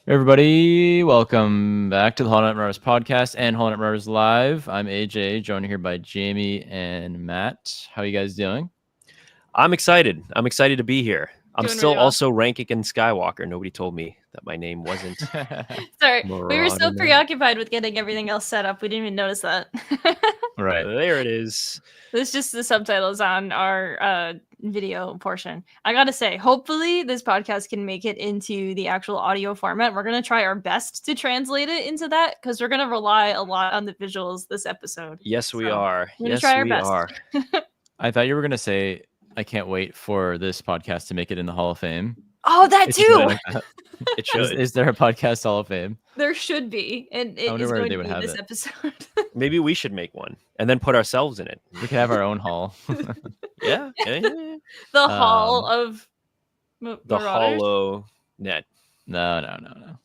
Everybody, welcome back to the Hollow Knight Marauders podcast and Hollow Knight Marauders Live. I'm AJ, joined here by Jamie and Matt. How are you guys doing? I'm excited. I'm excited to be here. I'm Doing still really also ranking in Skywalker. Nobody told me that my name wasn't. Sorry, we were so Marauder. preoccupied with getting everything else set up, we didn't even notice that. Right. There it is. It's just the subtitles on our video portion. I gotta say, hopefully this podcast can make it into the actual audio format. We're gonna try our best to translate it into that because we're gonna rely a lot on the visuals this episode. Yes, we So, are. we're gonna Yes, try our we best. are. I thought you were going to say, I can't wait for this podcast to make it in the Hall of Fame. Oh, that It should too! be like that. It Is, should. is there a podcast Hall of Fame? There should be, and it wonder is where going they to would be have this it. episode. Maybe we should make one and then put ourselves in it. We could have our own hall. Yeah. The Hall of The Marauders? Hollow Net. No.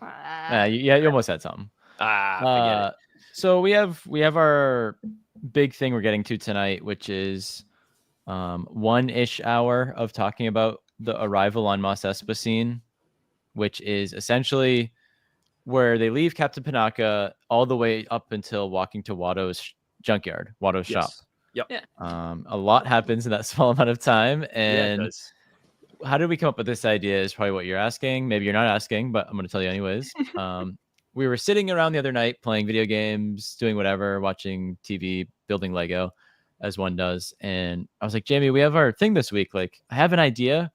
Ah. You almost had something. Forget it. So we have our big thing we're getting to tonight, which is one-ish hour of talking about the arrival on Mos Espa scene, which is essentially where they leave Captain Panaka all the way up until walking to Watto's junkyard, Watto's shop. Yep. Yeah. A lot happens in that small amount of time, Yeah, it and does. how did we come up with this idea is probably what you're asking. Maybe you're not asking, but I'm going to tell you anyways. We were sitting around the other night playing video games, doing whatever, watching TV, building Lego, as one does. And I was like, Jamie, we have our thing this week. Like, I have an idea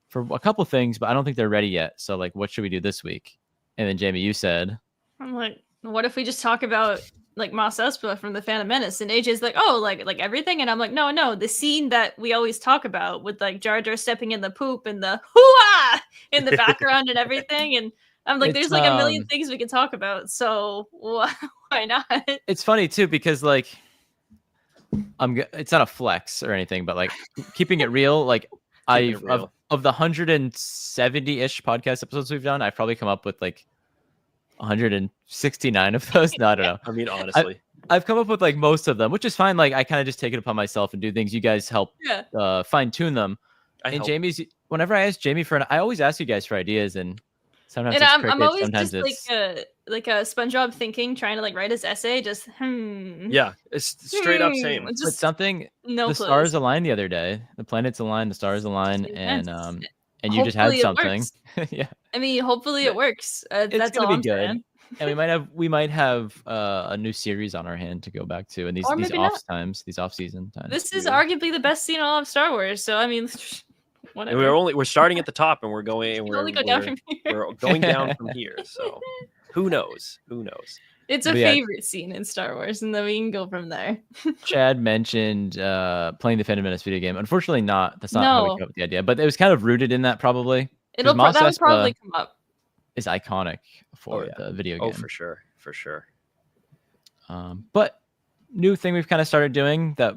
for a couple things, but I don't think they're ready yet. So, like, what should we do this week? And then, Jamie, you said, I'm like, what if we just talk about like Mos Espa from the Phantom Menace? And AJ's like, oh, like everything. And I'm like, no, the scene that we always talk about with like Jar Jar stepping in the poop and the hoo-ah in the background and everything. And I'm like, there's It's, like a million things we can talk about. So why not? it's funny too, because like, it's not a flex or anything, but like keeping it real, like Keeping it real. of the 170-ish podcast episodes we've done, I've probably come up with like 169 of those. No, I don't know. I mean, honestly. I've come up with like most of them, which is fine. Like I kind of just take it upon myself and do things. You guys help Yeah. fine tune them. I help. Jamie's, whenever I ask Jamie I always ask you guys for ideas, and sometimes And it's I'm crickets, always sometimes just it's like a SpongeBob thinking, trying to like write his essay, just Yeah, it's straight up same. It's but just something. no The clues. stars aligned the other day. The planets aligned, the stars aligned, Intense. and you just had Hopefully it something. works. Yeah, I mean, hopefully it works. it's That's gonna all be I'm good. saying. And we might have a new series on our hand to go back to in these Or maybe not. these off season times. This is Yeah. arguably the best scene in all of Star Wars. So I mean, And whatever. we're starting at the top and we're going and We we're, only go down we're, from here. we're going down from here. So who knows? It's a But yeah. favorite scene in Star Wars, and then we can go from there. Chad mentioned playing the Phantom Menace video game. Unfortunately, that's not how we No. came up with the idea, but it was kind of rooted in that probably. That Mos would Espa probably come up. is iconic for Oh, yeah. the video game. Oh, for sure. But new thing we've kind of started doing that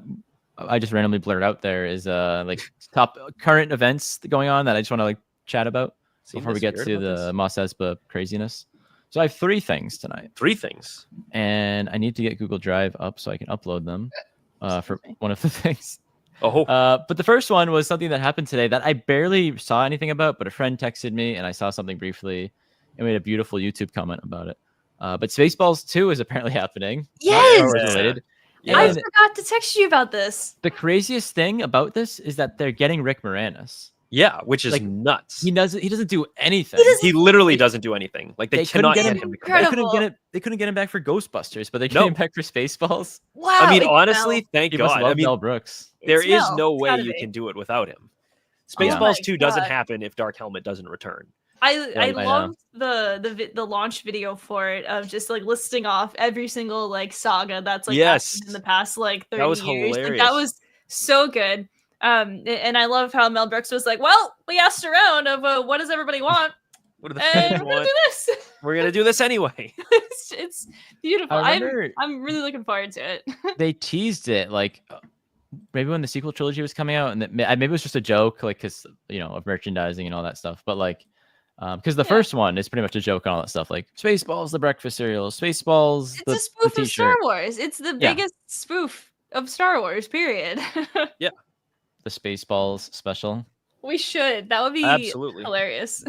I just randomly blurred out there is like top current events going on that I just want to like chat about before we get to the Mos Espa craziness. So I have 3 things tonight, 3 things. and I need to get Google Drive up so I can upload them for one of the things. Oh, But the first one was something that happened today that I barely saw anything about, but a friend texted me and I saw something briefly and made a beautiful YouTube comment about it. But Spaceballs 2 is apparently happening. Yes! Star Wars related. Yeah. I And forgot to text you about this. the craziest thing about this is that they're getting Rick Moranis. yeah, which is Like, nuts. He doesn't do anything. He literally doesn't do anything. Like they couldn't cannot get get him. him to come They back. Incredible. couldn't get him back for Ghostbusters, but they No. get him back for Spaceballs. Wow. I mean, it honestly, smelled. thank He must God. love I mean, Mel Brooks. there It is smelled. no It's way gotta you be. can do it without him. Oh my Spaceballs 2 doesn't God. happen if Dark Helmet doesn't return. I I know. loved the launch video for it of just like listing off every single like saga that's like Yes. happened in the past like 30 That was years. Like, hilarious. that was so good. And I love how Mel Brooks was like, well, we asked around of what does everybody want, What do the and fans we're gonna want? do this. We're gonna do this anyway. It's beautiful. I remember I'm really looking forward to it. they teased it like maybe when the sequel trilogy was coming out, and maybe it was just a joke, like because of merchandising and all that stuff. But like, because the Yeah. first one is pretty much a joke and all that stuff, like Spaceballs, the breakfast cereal, Spaceballs, It's a spoof of Star t-shirt, Wars. It's the Yeah. biggest spoof of Star Wars, period. the Spaceballs special. We should. That would be Absolutely. hilarious.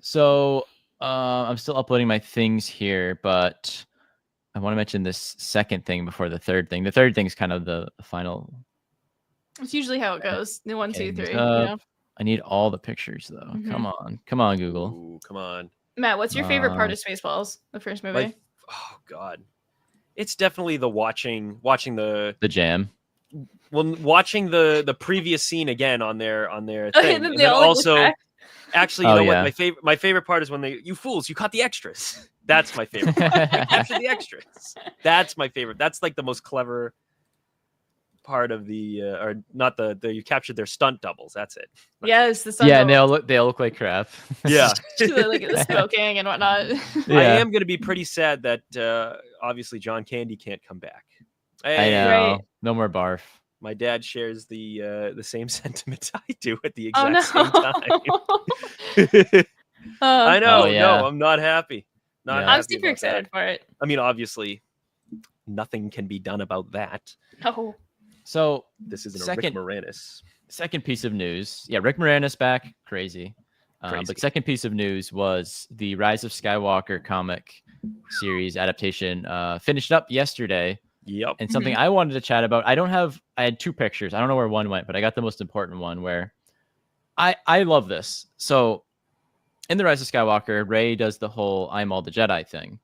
So I'm still uploading my things here, but I want to mention this second thing before the third thing. The third thing is kind of the final. It's usually how it goes. The 1, 2, Getting these 3. You up. know. I need all the pictures though. Mhm. Come on, Google. Ooh, come on. Matt, what's your favorite part Um, of Spaceballs, the first movie? Oh God, it's definitely the watching the The jam. watching the previous scene again on their And thing, then and they then all, like, look also back. actually, you Oh, know yeah. what my favorite part is when you fools, you caught the extras. That's my favorite part. You captured the extras. That's my favorite. That's like the most clever part of the or not the you captured their stunt doubles. That's it. Yes, the sun. Yeah, and they all look like crap. Yeah. like the smoking and whatnot. Yeah. I am going to be pretty sad that obviously John Candy can't come back. I Hey, know. Right. No more barf. my dad shares the same sentiments I do at the Oh exact no! same time. I know. Oh, yeah. No, I'm not happy. Not Yeah. happy I'm super about excited that. for it. I mean, obviously, nothing can be done about that. No. So This isn't a Second- Rick Moranis. second piece of news. Yeah, Rick Moranis back. Crazy. Crazy. But second piece of news was the Rise of Skywalker comic series adaptation finished up yesterday. Yep. And something I wanted to chat about. I had two pictures. I don't know where one went, but I got the most important one where I love this. So in the Rise of Skywalker, Rey does the whole "I'm all the Jedi" thing,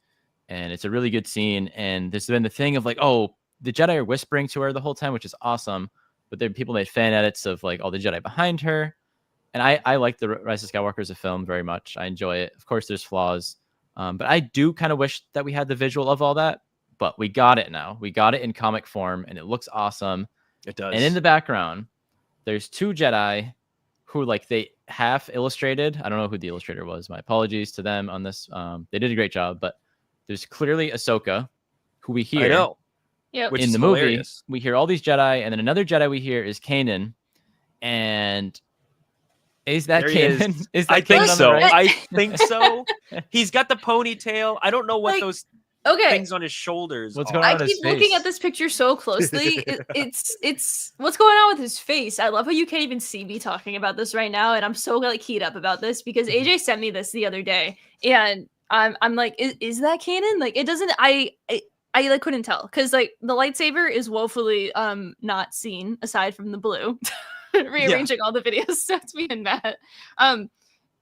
and it's a really good scene. And there's been the thing of like, oh, the Jedi are whispering to her the whole time, which is awesome. But then people made fan edits of like all the Jedi behind her, and I like the Rise of Skywalker as a film very much. I enjoy it. Of course, there's flaws, but I do kind of wish that we had the visual of all that. But we got it now. We got it in comic form, and it looks awesome. It does. And in the background, there's two Jedi who like they half illustrated. I don't know who the illustrator was. My apologies to them on this. They did a great job, but there's clearly Ahsoka, who we hear I know. Yep. Which in is the movie. hilarious. We hear all these Jedi, and then another Jedi we hear is Kanan. And is that There he is. Kanan? Is that I think Kanan on the so. right? I think so. He's got the ponytail. I don't know what Like, those Okay. things on his shoulders What's are. going I on in his keep looking face? at this picture so closely. It's what's going on with his face. I love how you can't even see me talking about this right now, and I'm so like keyed up about this because AJ sent me this the other day, and I'm like, is that Kanan? Like, it doesn't. I like couldn't tell because like the lightsaber is woefully not seen aside from the blue. Rearranging all the videos, so it's me and Matt.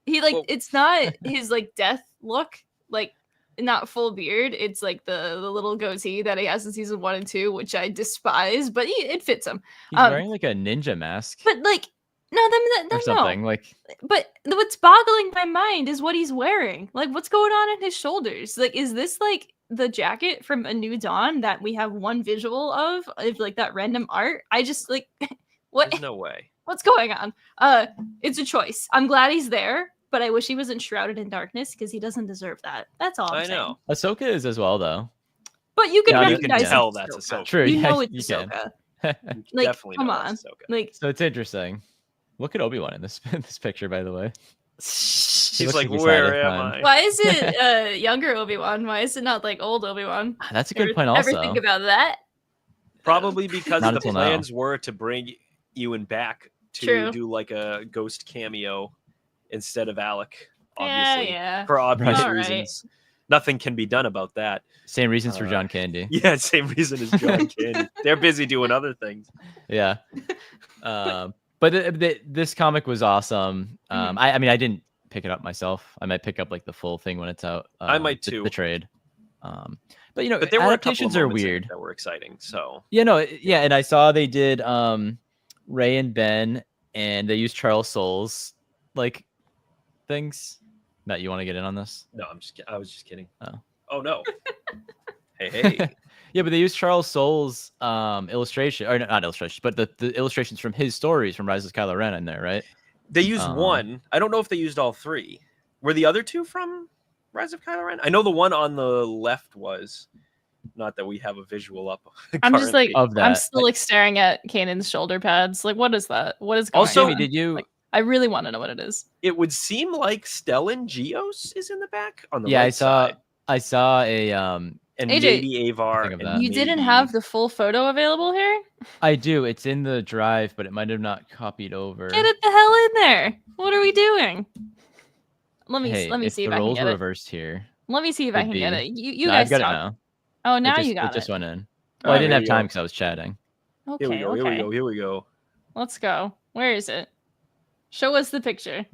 He like Well- it's not his like death look, like not full beard. It's like the little goatee that he has in season 1 and 2, which I despise, but it fits him. He's wearing like a ninja mask But like, no, or no. something. Like But what's boggling my mind is what he's wearing. Like, what's going on in his shoulders? Like, is this like the jacket from A New Dawn that we have one visual of like that random art? I just like what There's no way. what's going on? It's a choice. I'm glad he's there, but I wish he wasn't shrouded in darkness because he doesn't deserve that. That's all I'm I saying. know. Ahsoka is as well, though. But you can Yeah, you recognize can tell it's that's Ahsoka. True. You yeah, know it's you can. Ahsoka. You Like, definitely come know on. it's Ahsoka. Like, So it's interesting. Look at Obi-Wan in this this picture, by the way. She's looks like, like he's where had a am fun- I? why is it younger Obi-Wan? Why is it not like old Obi-Wan? That's a good point. Also, Ever think about that? Probably because Not the until now. plans were to bring Ewan back to True. do like a ghost cameo instead of Alec, obviously, Yeah. for obvious All right. reasons. Nothing can be done about that. same reasons for John Candy. Yeah, same reason as John Candy. They're busy doing other things. Yeah. But this comic was awesome. I mean, I didn't pick it up myself. I might pick up like the full thing when it's out. I might the- too. The trade. But you know, But there were a couple of adaptations are moments in it weird. that were exciting. So Yeah, no, yeah, and I saw they did Ray and Ben, and they used Charles Soule's like things. Matt, you want to get in on this? no, I was just kidding. Oh. Oh no. hey. Yeah, but they used Charles Soule's illustration, or not illustration, but the illustrations from his stories from Rise of Kylo Ren in there, right? They used one. I don't know if they used all three. Were the other two from Rise of Kylo Ren? I know the one on the left was. Not that we have a visual up. I'm just like, Of that. I'm still like staring at Kanan's shoulder pads. Like, what is that? What is going Also, on? Jamie, did you? Like, I really want to know what it is. It would seem like Stellan Geos is in the back on the Yeah, right side. I saw a And AJ, maybe Avar. think of and that. You didn't maybe- have the full photo available here? I do. It's in the drive, but it might have not copied over. Get it the hell in there. What are we doing? let me Hey, if see the if I can roles get were it. reversed here, Let me see if I it'd can get be. it. You No, guys I've got it talk. now. Oh, now It you got just it. went in. Well, I Okay. didn't Here have we time go. because I was chatting. Here we Okay. go. Here we Okay. go. Here we go. Let's go. Where is it? Show us the picture.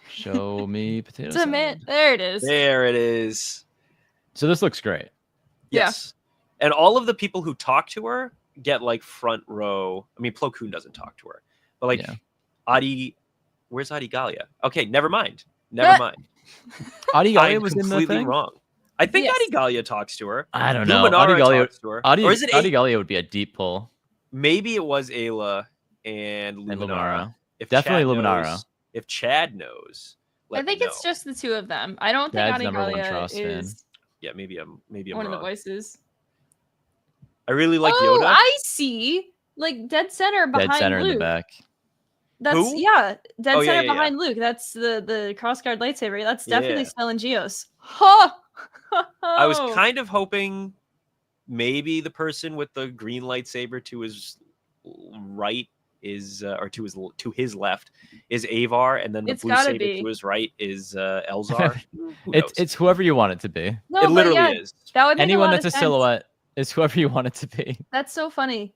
Show me potato salad. There it is. There it is. So this looks great. Yeah. Yes. And all of the people who talk to her get like front row. I mean, Plo Koon doesn't talk to her, but like Yeah. Adi, where's Adi Galia? Okay, never mind. Never mind. Adi Galia I'm was in the completely thing. wrong. I think Yes. Adi Galia talks to her. I don't know. Adi Luminara Galia. talks to her. Or is it Adi Galia would be a deep pull. maybe it was Ayla and Luminara. And Luminara. If Definitely Chad Luminara. knows, if Chad knows, let I think me know. it's just the two of them. I don't think Chad's Adi number one Galia Tross fan. is Yeah, maybe I'm one of the wrong. voices. I really like Oh, Yoda. I see. Like dead center behind Dead center Luke. in the back. That's Who? yeah, dead Oh, yeah, center yeah, yeah. behind Luke. That's the crossguard lightsaber. That's definitely Yeah. Stellan Geos. Ha! I was kind of hoping maybe the person with the green lightsaber to his right is or to his left is Avar, and then the It's blue gotta saber be. to his right is Elzar. Who knows? It's whoever you want it to be. No, it but literally yeah, is. that would make Anyone a lot that's of a sense. silhouette is whoever you want it to be. That's so funny.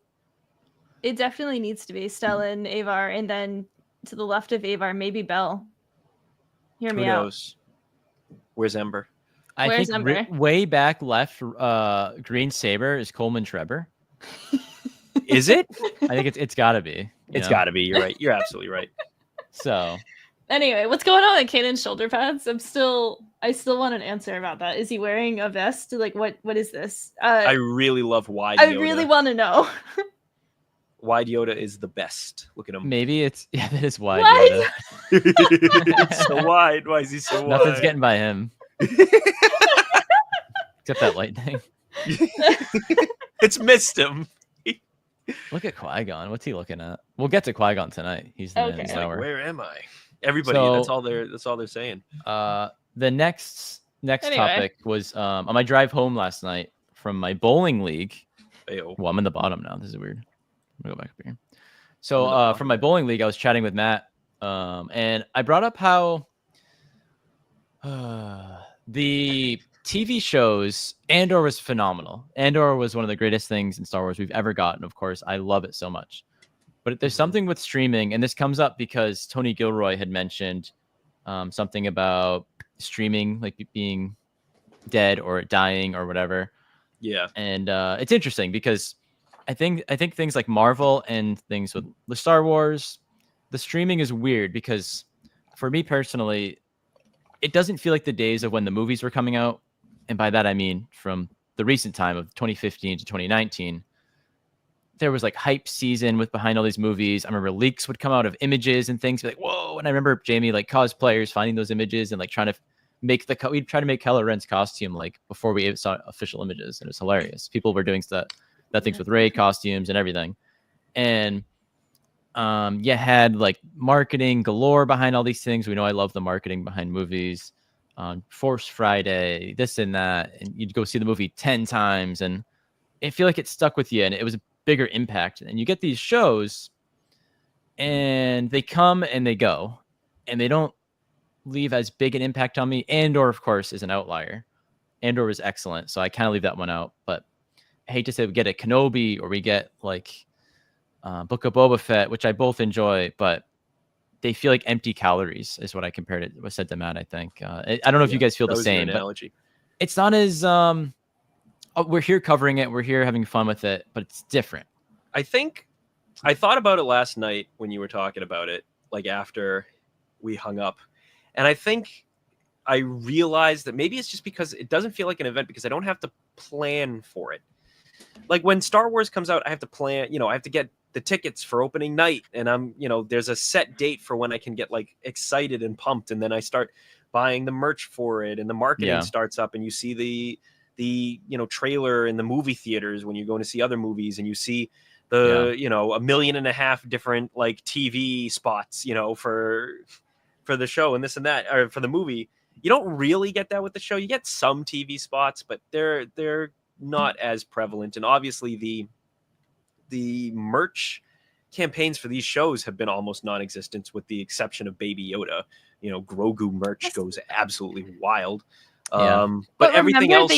It definitely needs to be Stellan, Avar, and then to the left of Avar, maybe Bell. Hear Who me out. knows? Where's Ember? I Where's think Ember? way back left, green saber is Coleman Trebor. Is it? I think it's got to be. It's got to be. You're right. You're absolutely right. So Anyway, what's going on with Kanan's shoulder pads? I still want an answer about that. Is he wearing a vest? Like what is this? I really love Wide I Yoda. really want to know. Wide Yoda is the best. Look at him. maybe it's that is wide. Wide? Yoda. It's so wide. Why is he so wide? Nothing's getting by him except that lightning. It's missed him. Look at Qui-Gon. What's he looking at? We'll get to Qui-Gon tonight. He's the Okay. man He's of like, the hour. where am I? Everybody. So- That's all they're saying. The next Anyway. topic was on my drive home last night from my bowling league. Ayo. Well, I'm in the bottom now. This is weird. I'm gonna go back up here. So I'm in the bottom. from my bowling league, I was chatting with Matt, and I brought up how the TV shows Andor was phenomenal. Andor was one of the greatest things in Star Wars we've ever gotten. Of course, I love it so much. But there's something with streaming, and this comes up because Tony Gilroy had mentioned something about streaming like being dead or dying or whatever. Yeah. And it's interesting because I think things like Marvel and things with the Star Wars, the streaming is weird because for me personally, it doesn't feel like the days of when the movies were coming out. And by that, I mean from the recent time of 2015 to 2019, there was like hype season with behind all these movies. I remember leaks would come out of images and things, be like, whoa. And I remember Jamie, like cosplayers finding those images and like trying to make we'd try to make Kylo Ren's costume like before we saw official images. And it was hilarious. People were doing that things with Rey costumes and everything. And you had like marketing galore behind all these things. We know I love the marketing behind movies. Force Friday, this and that. And you'd go see the movie 10 times and I feel like it stuck with you and it was a bigger impact. And you get these shows and they come and they go and they don't leave as big an impact on me. Andor, of course, is an outlier. Andor was excellent. So I kind of leave that one out. But I hate to say we get a Kenobi or we get like Book of Boba Fett, which I both enjoy, but they feel like empty calories is what I compared it. Was said to Matt, I think. I don't know if you guys feel the same, but analogy. It's not as we're here covering it. We're here having fun with it, but it's different. I think I thought about it last night when you were talking about it, like after we hung up. And I think I realized that maybe it's just because it doesn't feel like an event because I don't have to plan for it. Like when Star Wars comes out, I have to plan, I have to get the tickets for opening night and I'm, there's a set date for when I can get like excited and pumped. And then I start buying the merch for it and the marketing starts up and you see the trailer in the movie theaters when you're going to see other movies and you see the, 1.5 million different like TV spots, for the show and this and that, or for the movie. You don't really get that with the show. You get some TV spots, but they're not as prevalent. And obviously the merch campaigns for these shows have been almost non-existent with the exception of Baby Yoda Grogu merch goes absolutely wild. Yeah. But everything else,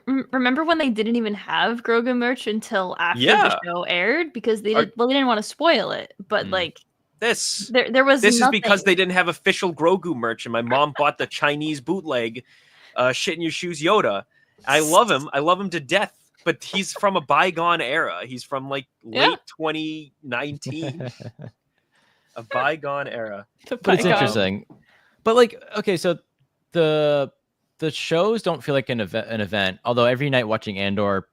remember when they didn't even have Grogu merch until after the show aired because they didn't want to spoil it. But like this was this nothing. is because they didn't have official Grogu merch, and my mom bought the Chinese bootleg shit in your shoes Yoda. I love him to death, but he's from a bygone era. He's from like late 2019. A bygone era. But it's interesting. But like, okay, so the shows don't feel like an event, although every night watching Andor,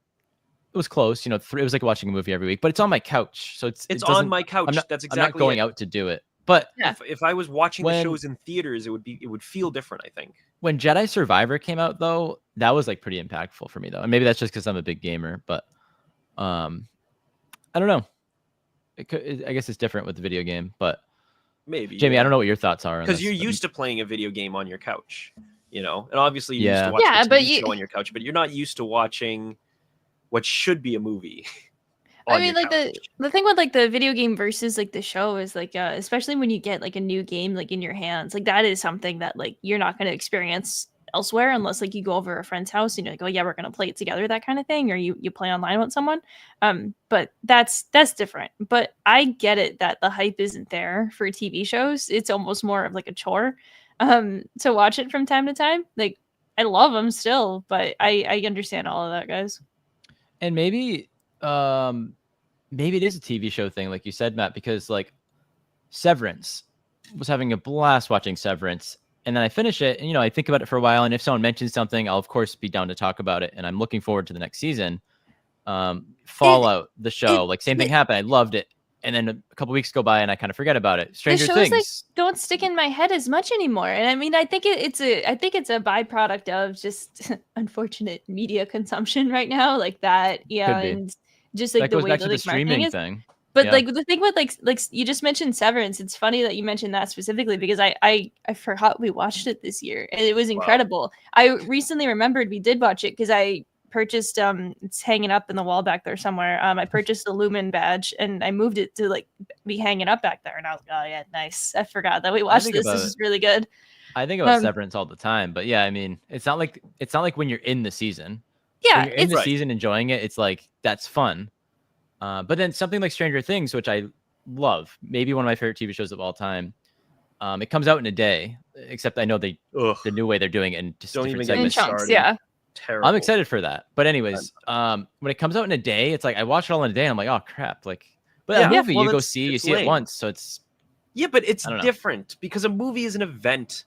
it was close. It was like watching a movie every week, but it's on my couch, so it's on my couch. That's exactly. I'm not going out to do it. But if I was watching the shows in theaters, it would feel different, I think. When Jedi Survivor came out, though, that was like pretty impactful for me, though, and maybe that's just because I'm a big gamer. But I don't know. I guess it's different with the video game, but maybe Jamie, I don't know what your thoughts are because you're used to playing a video game on your couch, and obviously you're used to watching a TV show on your couch, but you're not used to watching what should be a movie. I mean, like the thing with like the video game versus like the show is like, especially when you get like a new game like in your hands, like that is something that like you're not going to experience elsewhere unless like you go over a friend's house and you're like, oh yeah, we're going to play it together, that kind of thing, or you play online with someone. But that's different. But I get it that the hype isn't there for TV shows. It's almost more of like a chore to watch it from time to time. Like I love them still, but I understand all of that, guys. And maybe it is a TV show thing, like you said, Matt, because like Severance, was having a blast watching Severance, and then I finish it, and I think about it for a while, and if someone mentions something, I'll of course be down to talk about it, and I'm looking forward to the next season. Fallout, the show, like same thing happened. I loved it, and then a couple weeks go by, and I kind of forget about it. Stranger Things like don't stick in my head as much anymore, and I mean, I think it's a byproduct of just unfortunate media consumption right now, like that, and just like that goes back to the streaming thing. But like the thing with like you just mentioned Severance, it's funny that you mentioned that specifically because I forgot we watched it this year and it was incredible. Wow. I recently remembered we did watch it because I purchased it's hanging up in the wall back there somewhere. I purchased a Lumen badge and I moved it to like be hanging up back there, and I was like, oh yeah, nice. I forgot that we watched this. This is really good. I think about Severance all the time, but yeah, I mean, it's not like when you're in the season. Yeah, when you're in the season enjoying it, it's like that's fun. But then something like Stranger Things, which I love, maybe one of my favorite TV shows of all time. It comes out in a day, except I know the new way they're doing it in just don't different even segments. get me started. Yeah, terrible. I'm excited for that. But anyways, when it comes out in a day, it's like I watch it all in a day. And I'm like, oh crap! Like, but a movie you go see, you see it once, so it's but it's different because a movie is an event.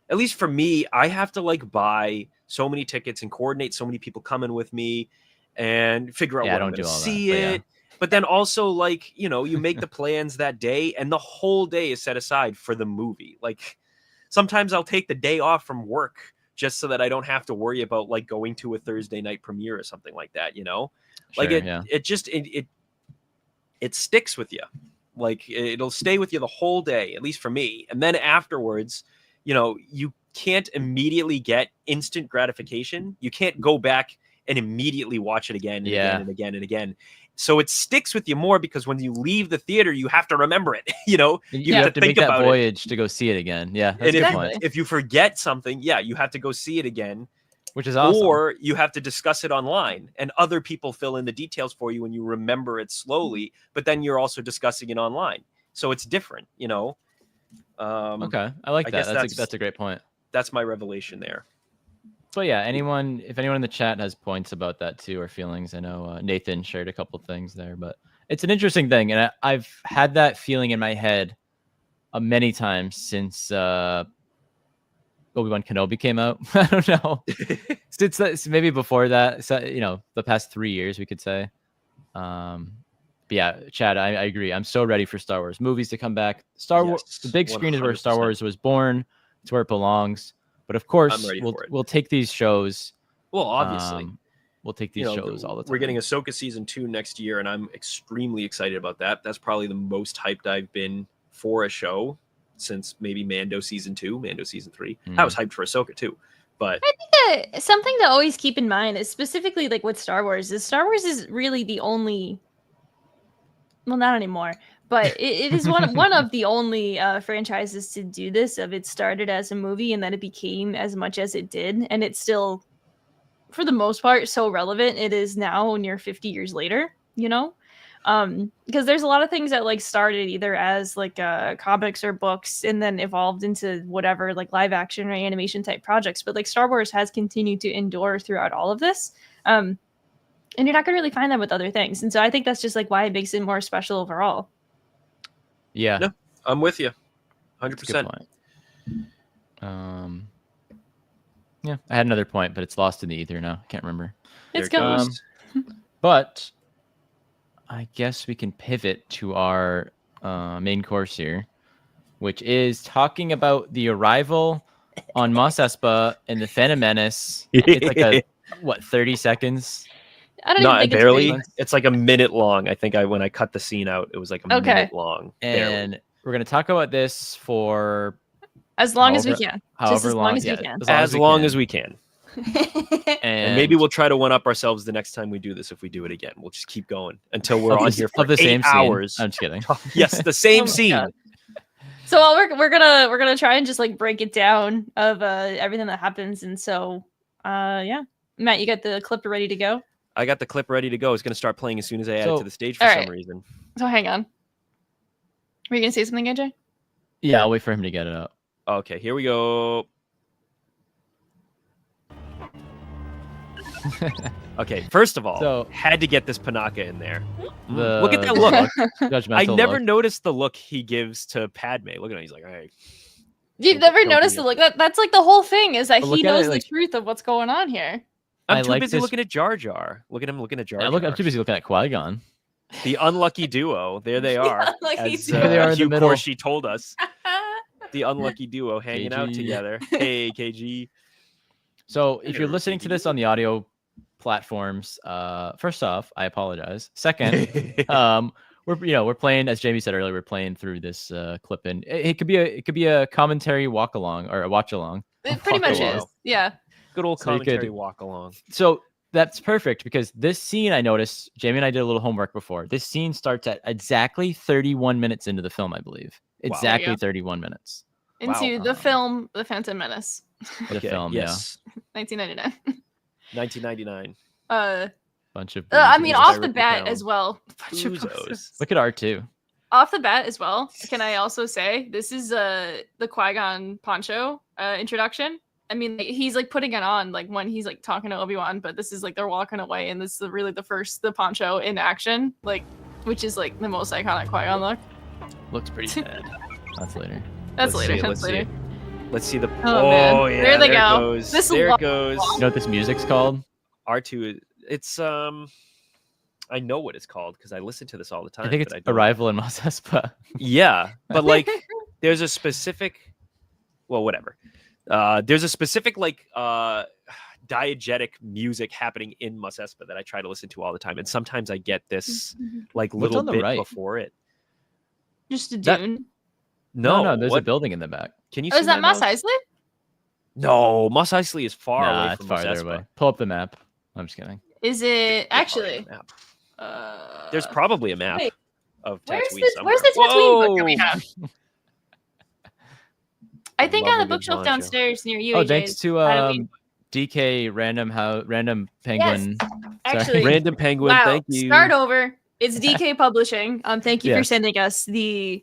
At least for me, I have to like buy so many tickets and coordinate so many people coming with me and figure out what I'm going to see it. But then also, like, you make the plans that day and the whole day is set aside for the movie. Like, sometimes I'll take the day off from work just so that I don't have to worry about, like, going to a Thursday night premiere or something like that, Sure, like, it sticks with you. Like, it'll stay with you the whole day, at least for me. And then afterwards, you can't immediately get instant gratification. You can't go back and immediately watch it again and again and again and again. So it sticks with you more because when you leave the theater, you have to remember it. You have to think make that voyage to go see it again. Yeah, that's a good point. If you forget something, you have to go see it again, which is awesome. Or you have to discuss it online, and other people fill in the details for you, and you remember it slowly. But then you're also discussing it online, so it's different. Okay, I like that. That's a great point. That's my revelation there. But yeah, if anyone in the chat has points about that too or feelings, I know Nathan shared a couple things there, but it's an interesting thing, and I've had that feeling in my head many times since Obi-Wan Kenobi came out. I don't know, it's maybe before that. So, the past 3 years, we could say. But yeah, Chad, I agree. I'm so ready for Star Wars movies to come back. Star Wars, the big screen 100%. Is where Star Wars was born. It's where it belongs. But of course, we'll take these shows. Well, obviously, we'll take these shows all the time. We're getting Ahsoka season 2 next year, and I'm extremely excited about that. That's probably the most hyped I've been for a show since maybe Mando season 2, Mando season 3. I was hyped for Ahsoka too, but I think that something to always keep in mind is specifically like with Star Wars is really the only. Well, not anymore, But it is one of the only franchises to do this. Of it started as a movie and then it became as much as it did, and it's still, for the most part, so relevant. It is now near 50 years later. Because there's a lot of things that like started either as like comics or books and then evolved into whatever like live action or animation type projects. But like Star Wars has continued to endure throughout all of this. And you're not gonna really find that with other things. And so I think that's just like why it makes it more special overall. Yeah. No, I'm with you. That's a 100%. good point. Yeah, I had another point, but it's lost in the ether now. I can't remember. It's There it gone. goes. But I guess we can pivot to our main course here, which is talking about the arrival on Mos Espa in the Phantom Menace. It's like a 30 seconds? I don't Not even think barely. it's It's like a minute long. I think when I cut the scene out, it was like a Okay. minute long. Barely. And we're gonna talk about this for as long as we however- can. however Just as long as we yeah, can. as long as we can. And maybe we'll try to one up ourselves the next time we do this. If we do it again, we'll just keep going until we're on here for of the 8 same hours. Scene. I'm just kidding. Yes, the same Oh my scene. God. So we're gonna try and just like break it down of everything that happens. And so yeah, Matt, you got the clip ready to go. I got the clip ready to go. It's going to start playing as soon as I add it So- to the stage for all some right. reason. So hang on. Were you gonna say something, AJ? Yeah, I'll wait for him to get it up. Okay, here we go. Okay, first of all, So- had to get this Panaka in there. The- Look at that look. Judgmental I never look. noticed the look he gives to Padme. Look at him. He's like, all right. You've Don't- never don't noticed be the look. That's like the whole thing is that But look he at knows it, the like- truth of what's going on here. I'm I too like busy this- looking at Jar Jar. Look at him looking at Jar Jar. I'm too busy looking at Qui-Gon. The unlucky duo. There they are. unlucky as duo. There they are in the Hugh middle. Corshi told us. The unlucky duo hanging out KG. together. Hey, KG. So if you're Hello, listening to KG. this on the audio platforms, first off, I apologize. Second, we're playing, as Jamie said earlier, we're playing through this clip, and it could be a commentary walk along or a watch along. It pretty Fuck much a is. while. Yeah. Good old So you could- commentary walk along. So that's perfect because this scene, I noticed, Jamie and I did a little homework before. This scene starts at exactly 31 minutes into the film, I believe. Exactly Yeah. 31 minutes. Into the film, The Phantom Menace, The film, yes. 1999. 1999. Bunch of. I mean, Boozos off by the Ricky bat Pound. as well. Bunch of Boozos. boozos. Look at R2. Off the bat as well. Can I also say this is the Qui-Gon poncho introduction? I mean, like, he's like putting it on like when he's like talking to Obi-Wan, but this is like they're walking away, and this is really the poncho in action, like, which is like the most iconic Qui-Gon look. Looks pretty bad. That's later. That's Let's later. see, That's let's see. later. Let's see the. Oh, man. yeah, There they it go. Goes. This there lo- it goes. You know what this music's called? R2. It's I know what it's called because I listen to this all the time. I think it's but I don't- Arrival in Mos Espa. Yeah, but like, there's a specific. Well, whatever. There's a specific like diegetic music happening in Mos Espa that I try to listen to all the time, and sometimes I get this like What's little on the bit right? before it. Just a That- dune. No, there's a building in the back. Can you? Oh, see is that Mos Alex? Eisley? No, Mos Eisley is far Nah, away it's from Mos farther Espa. away. Pull up the map. I'm just kidding. Is it actually? Map. Uh, There's probably a map wait, of where's Tatooine the somewhere. where's the Tatooine book that we Whoa! have? I think Love on a the good bookshelf poncho. downstairs near you. Oh, AJ, thanks is to Halloween. DK random penguin. Actually, Random Penguin, wow. thank you. Start over. It's DK Publishing. Thank you for Yes. sending us the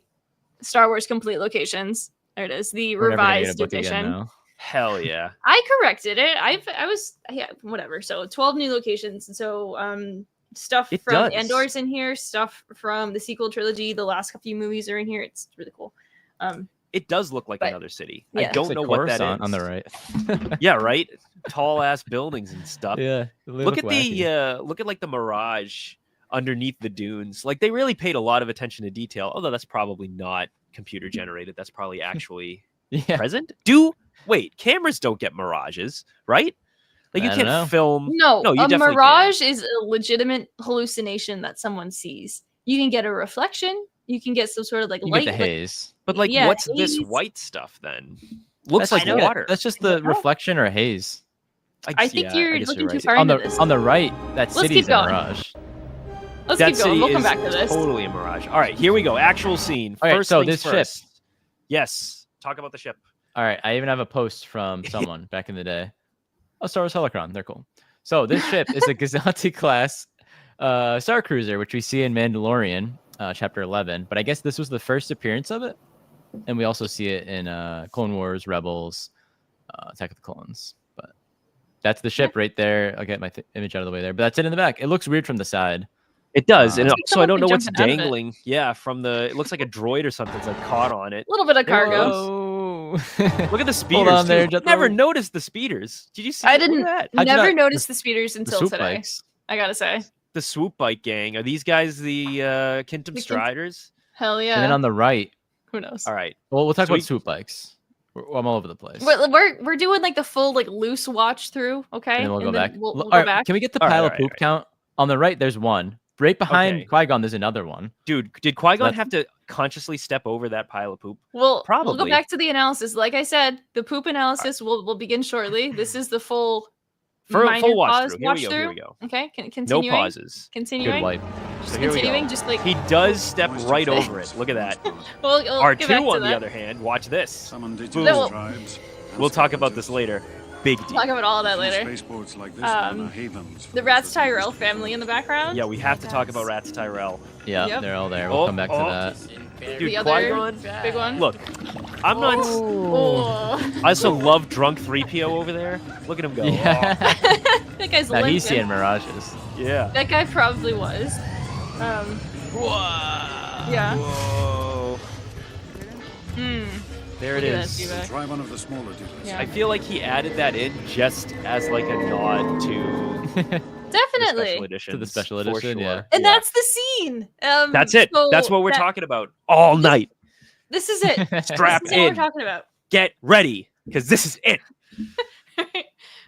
Star Wars complete locations. There it is, the We're never gonna get a revised book again edition. now. Hell yeah. I corrected it. I was whatever. So 12 new locations. And so stuff It from does. Andor's in here, stuff from the sequel trilogy, the last few movies are in here. It's really cool. It does look like But- another city. yeah. I don't It's know like what that is. Coruscant on the right. Yeah, right. Tall ass buildings and stuff. Yeah. Look at the look at like the mirage underneath the dunes. Like they really paid a lot of attention to detail. Although that's probably not computer generated. That's probably actually yeah. present. Wait, cameras don't get mirages, right? Like you I don't know. can't film. No, No, you a definitely mirage is a legitimate hallucination that someone sees. You can get a reflection. You can get some sort of like You light. get the haze. But like, Yeah, what's this haze. white stuff then? Looks That's like just- water. That's just the know. reflection or haze. I think yeah, you're I guess looking too right. far On into the this. on the right, that Let's city's keep a going. mirage. Let's That keep going. city We'll come is back to this. totally a mirage. All right, here we go. Actual scene. Okay, First so things this ship. first. Yes. Talk about the ship. All right, I even have a post from someone back in the day. Oh, Star Wars Helicron, they're cool. So this ship is a Gazanti class Star Cruiser, which we see in Mandalorian, Chapter 11. But I guess this was the first appearance of it, and we also see it in Clone Wars, Rebels, Attack of the Clones. But that's the ship right there. I'll get my image out of the way there. But that's it in the back. It looks weird from the side. It does, and like also I don't know something what's jumping out of it. dangling. Yeah, from the. It looks like a droid or something's like caught on it. A little bit of cargo. Whoa. Look at the speeders. on there, too. Jethro. Never noticed the speeders. Did you see? I Look at didn't that. How'd you never not- notice the speeders The until swoop today. bikes. I gotta say. The swoop bike gang. Are these guys the Kintum The Striders? Hell yeah. And then on the right, Who knows? All right. well, we'll talk about Sweet. swoop bikes. I'm all over the place. We're doing like the full like loose watch through, okay? And then we'll go back. We'll All go right, back. Can we get the All right, pile all of right, poop all right. count? On the right, there's one. Right behind Okay. Qui-Gon, there's another one. Dude, did Qui-Gon That's- have to consciously step over that pile of poop? We'll go Probably. back to the analysis. Like I said, the poop analysis will begin shortly. This is the full minor Full watch pause through. Here we go. Here we go. Okay, No continuing. pauses. Good Continuing. wipe. Just So here we go. continuing. Just like He does step right over it. Look at that. we'll get back R2, to on the that. other hand, watch this. Some Boom. indigenous tribes. We'll talk about this later. Big deal. Talk about all of that later. Spaceports like this Um, one are havens for The those Rats that Tyrell use family in the background. Yeah, we have to talk about Rats Tyrell. Yeah, Yep. they're all there. We'll come back to Oh. that. Dude, the other Qui-Gon. big one. Look, I'm not. Oh. I also love drunk 3PO over there. Look at him go. Yeah. That guy's Now he's limping. seeing mirages. Oh, yeah. That guy probably was. Whoa. Yeah. Whoa. Hmm. There it Look at that, is. Diva. Try one of the smaller dealers. Yeah. I feel like he added that in just as like a nod to the Definitely. special edition. To the special edition, yeah. And that's the scene. That's it. so That's what we're that- talking about all night. This is it. Strap This is what we're in. talking about. Get ready, because this is it.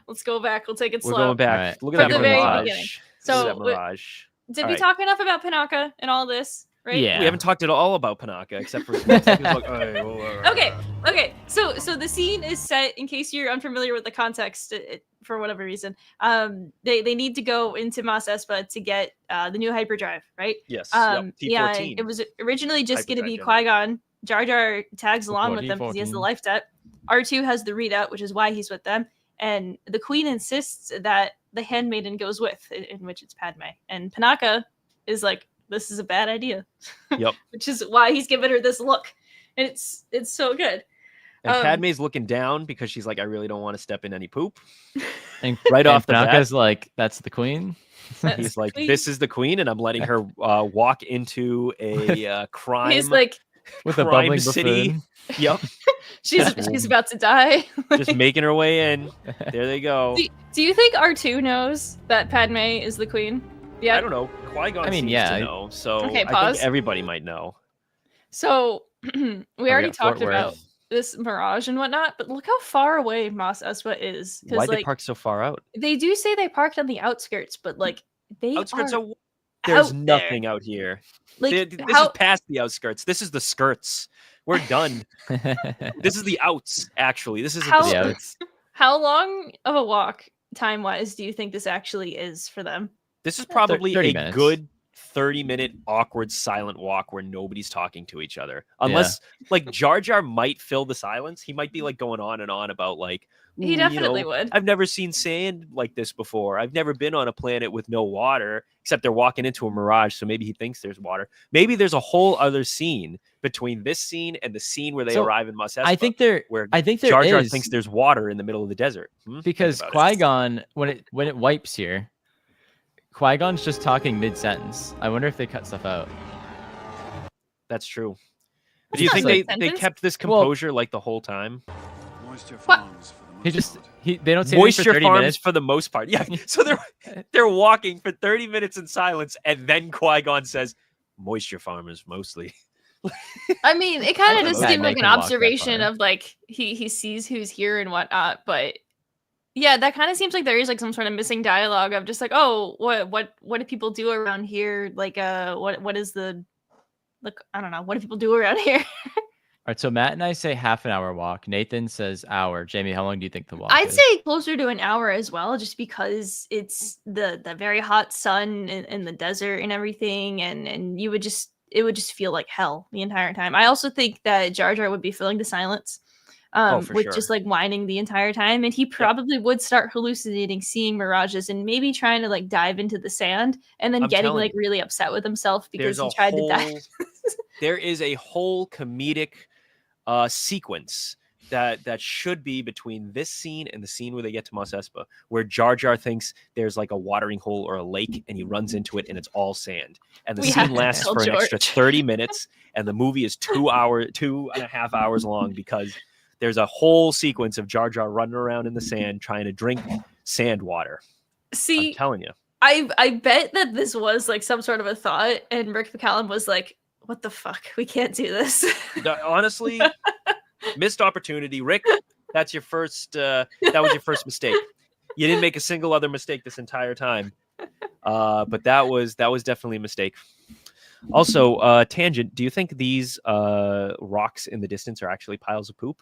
Let's go back. We'll take it We're slow. going back. Alright. Look at From that the very mirage. beginning. Look So, at that mirage. Did All we right. talk enough about Panaka and all this? Right? Yeah. We haven't talked at all about Panaka except for okay. Okay. So the scene is set. In case you're unfamiliar with the context, for whatever reason, they need to go into Mos Espa to get the new hyperdrive, right? Yes. Yeah, T14. it was originally just going to be Hyperdrive Qui-Gon. Jar Jar tags along with them because he has the T14. life debt. R2 has the readout, which is why he's with them. And the Queen insists that the handmaiden goes with, in which it's Padme. And Panaka is like, this is a bad idea. Yep. Which is why he's giving her this look. And it's so good. And Padme's looking down because she's like, I really don't want to step in any poop. And Right off the bat. Panaka's like, that's the queen. That's He's the like, Queen. this is the queen, and I'm letting her walk into a crime. He's like, With a Crime bubbling City. buffoon. Yep, she's about to die. just making her way in. There they go. Do you think R2 knows that Padme is the queen? Yeah. I don't know. Qui-Gon I mean, seems yeah, to know, so Okay, I pause. think everybody might know. So we already got Fort talked about Worth. this mirage and whatnot, but look how far away Mos Espa is. Why Because they like park so far out? they do say they parked on the outskirts, but like they Outskirts are are. There's out nothing there. out here. Like This how is past the outskirts. This is the skirts. We're done. This is the outs. Actually, this isn't How- the Yeah, skirts. how long of a walk time wise do you think this actually is for them? This is probably 30 a minutes. good 30-minute awkward silent walk where nobody's talking to each other. Unless like Jar Jar might fill the silence. He might be like going on and on about like He "Ooh, definitely would. I've never seen sand like this before. I've never been on a planet with no water, except they're walking into a mirage, so maybe he thinks there's water. Maybe there's a whole other scene between this scene and the scene where they So, arrive in Mos Espa, I think there where is Jar Jar thinks there's water in the middle of the desert. Think because about it. Qui-Gon when it wipes here, Qui-Gon's just talking mid-sentence. I wonder if they cut stuff out. That's true. That's Do you not think like they sentence. kept this Well- composure like the whole time? Moisture What? farms for the He most just part. they don't say anything for Moisture 30 farms minutes. for the most part. Yeah. So they're walking for 30 minutes in silence, and then Qui-Gon says, "Moisture farmers mostly." I mean, it kind I of don't just know. seemed They like an can walk that observation far. of like he sees who's here and whatnot, but yeah, that kind of seems like there is like some sort of missing dialogue of just like, oh, what do people do around here? Like, what is the like? I don't know. What do people do around here? right, so Matt and I say half an hour walk. Nathan says hour. Jamie, how long do you think the walk I'd is? say closer to an hour as well, just because it's the very hot sun in the desert and everything, and it would just feel like hell the entire time. I also think that Jar Jar would be filling the silence, For with sure. just like whining the entire time, and he probably would start hallucinating, seeing mirages, and maybe trying to like dive into the sand, and then I'm getting telling like you. really upset with himself because There's he a tried to dive. whole there is a whole comedic sequence that should be between this scene and the scene where they get to Mos Espa, where Jar Jar thinks there's like a watering hole or a lake, and he runs into it, and it's all sand. And the We have scene to lasts tell for an extra George. 30 minutes, and the movie is 2.5 hours long because there's a whole sequence of Jar Jar running around in the sand trying to drink sand water. I'm See, telling you. I bet that this was like some sort of a thought, and Rick McCallum was like, "What the fuck? We can't do this." Honestly, missed opportunity. Rick, that's your first that was your first mistake. You didn't make a single other mistake this entire time. But that was definitely a mistake. Also, tangent, do you think these rocks in the distance are actually piles of poop?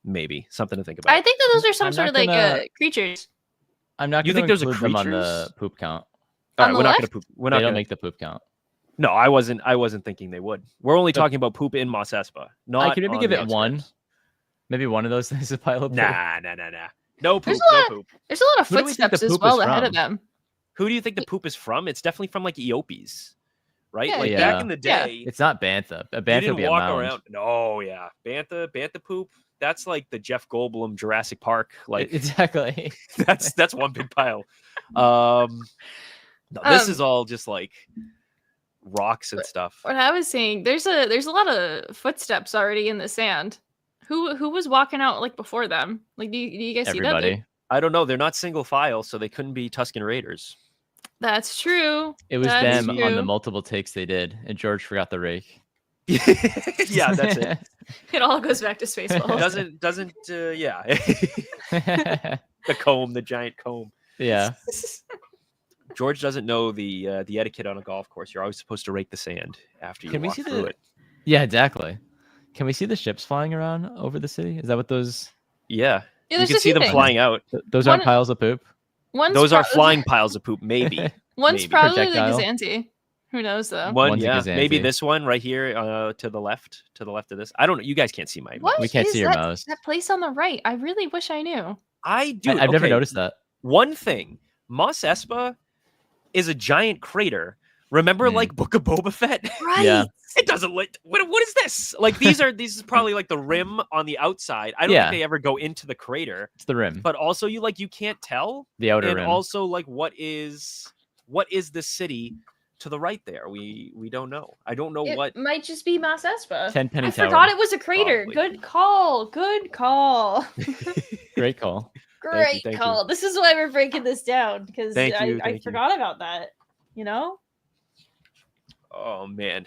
Maybe. Something to think about. I think that those are some I'm sort not of like gonna- creatures. I'm not You going think to those are include them on the creatures? poop count. All on right, the we're not gonna left? poop. We're They not don't gonna make the poop count. No, I wasn't thinking they would. We're only But- talking about poop in Mos Espa. Not I could maybe on give the it one. outskirts. Maybe one of those things is a pile of poop. Nah. No There's poop, a no lot- poop. There's a lot of Who do we think the footsteps as poop well is ahead from? of them. Who do you think the poop is from? It's definitely from like Eopes, right? Yeah, like yeah. back in the Yeah. day, It's not Bantha. you Bantha would didn't be a walk mound. around. No, yeah, Bantha poop. That's like the Jeff Goldblum Jurassic Park. Like Exactly. that's one big pile. No, this is all just like rocks and stuff. What I was saying, there's a lot of footsteps already in the sand. Who was walking out like before them? Like, do you guys see that? Everybody. I don't know. They're not single file, so they couldn't be Tusken Raiders. That's true. It was That's them on the true. multiple takes they did, and George forgot the rake. Yeah, that's it. It all goes back to Spaceballs. Doesn't yeah. The comb, the giant comb. Yeah. George doesn't know the etiquette on a golf course. You're always supposed to rake the sand after you Can we walk see through the- it. Yeah, exactly. Can we see the ships flying around over the city? Is that what those? Yeah, Yeah, you there's can a see few them things. flying out. Those aren't One- piles of poop. One's Those are pro- flying piles of poop, maybe. One's maybe. probably the Projectile. Gazanti. Who knows though? One, One's a yeah, maybe Gazanti. this one right here to the left of this. I don't know. You guys can't see my. What We can't is see your that, mouse. that place on the right? I really wish I knew. I've I've never noticed that. One thing, Mos Espa is a giant crater. Remember, Mm. like Book of Boba Fett? Right. Yeah. It doesn't look. What is this? Like these is probably like the rim on the outside. I don't Yeah. think they ever go into the crater. It's the rim, But also, you can't tell. the outer And rim. also, like, what is the city to the right there? We don't know. I don't know It what. might just be Mos Espa. Tenpenny I Tower. forgot it was a crater. Probably. Good call. Good call. Great call. Great thank you. call. This is why we're breaking this down because Thank you, I thank you. forgot about that. You know? Oh man!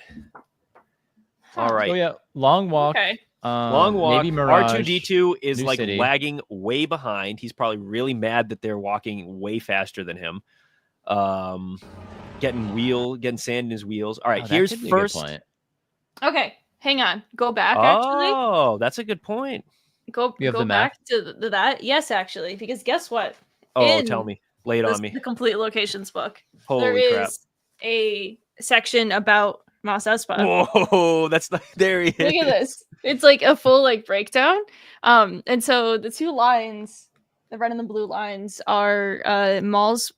Huh. All right. Oh yeah, long walk. Okay. Long walk. Maybe Mirage. R2D2 is New like City. lagging way behind. He's probably really mad that they're walking way faster than him. Getting sand in his wheels. All right, Oh, that here's could be a good first. point. Okay. Hang on. Go back actually. Oh, that's a good point. Go You have go the map? back to that. Yes, actually, because guess what? Oh, In tell me. Lay it on me. The complete locations book. Holy there crap. is a section about Mos Espa. Whoa, that's not there he is. Look at this. It's like a full like breakdown. And so the two lines, the red and the blue lines, are Maul's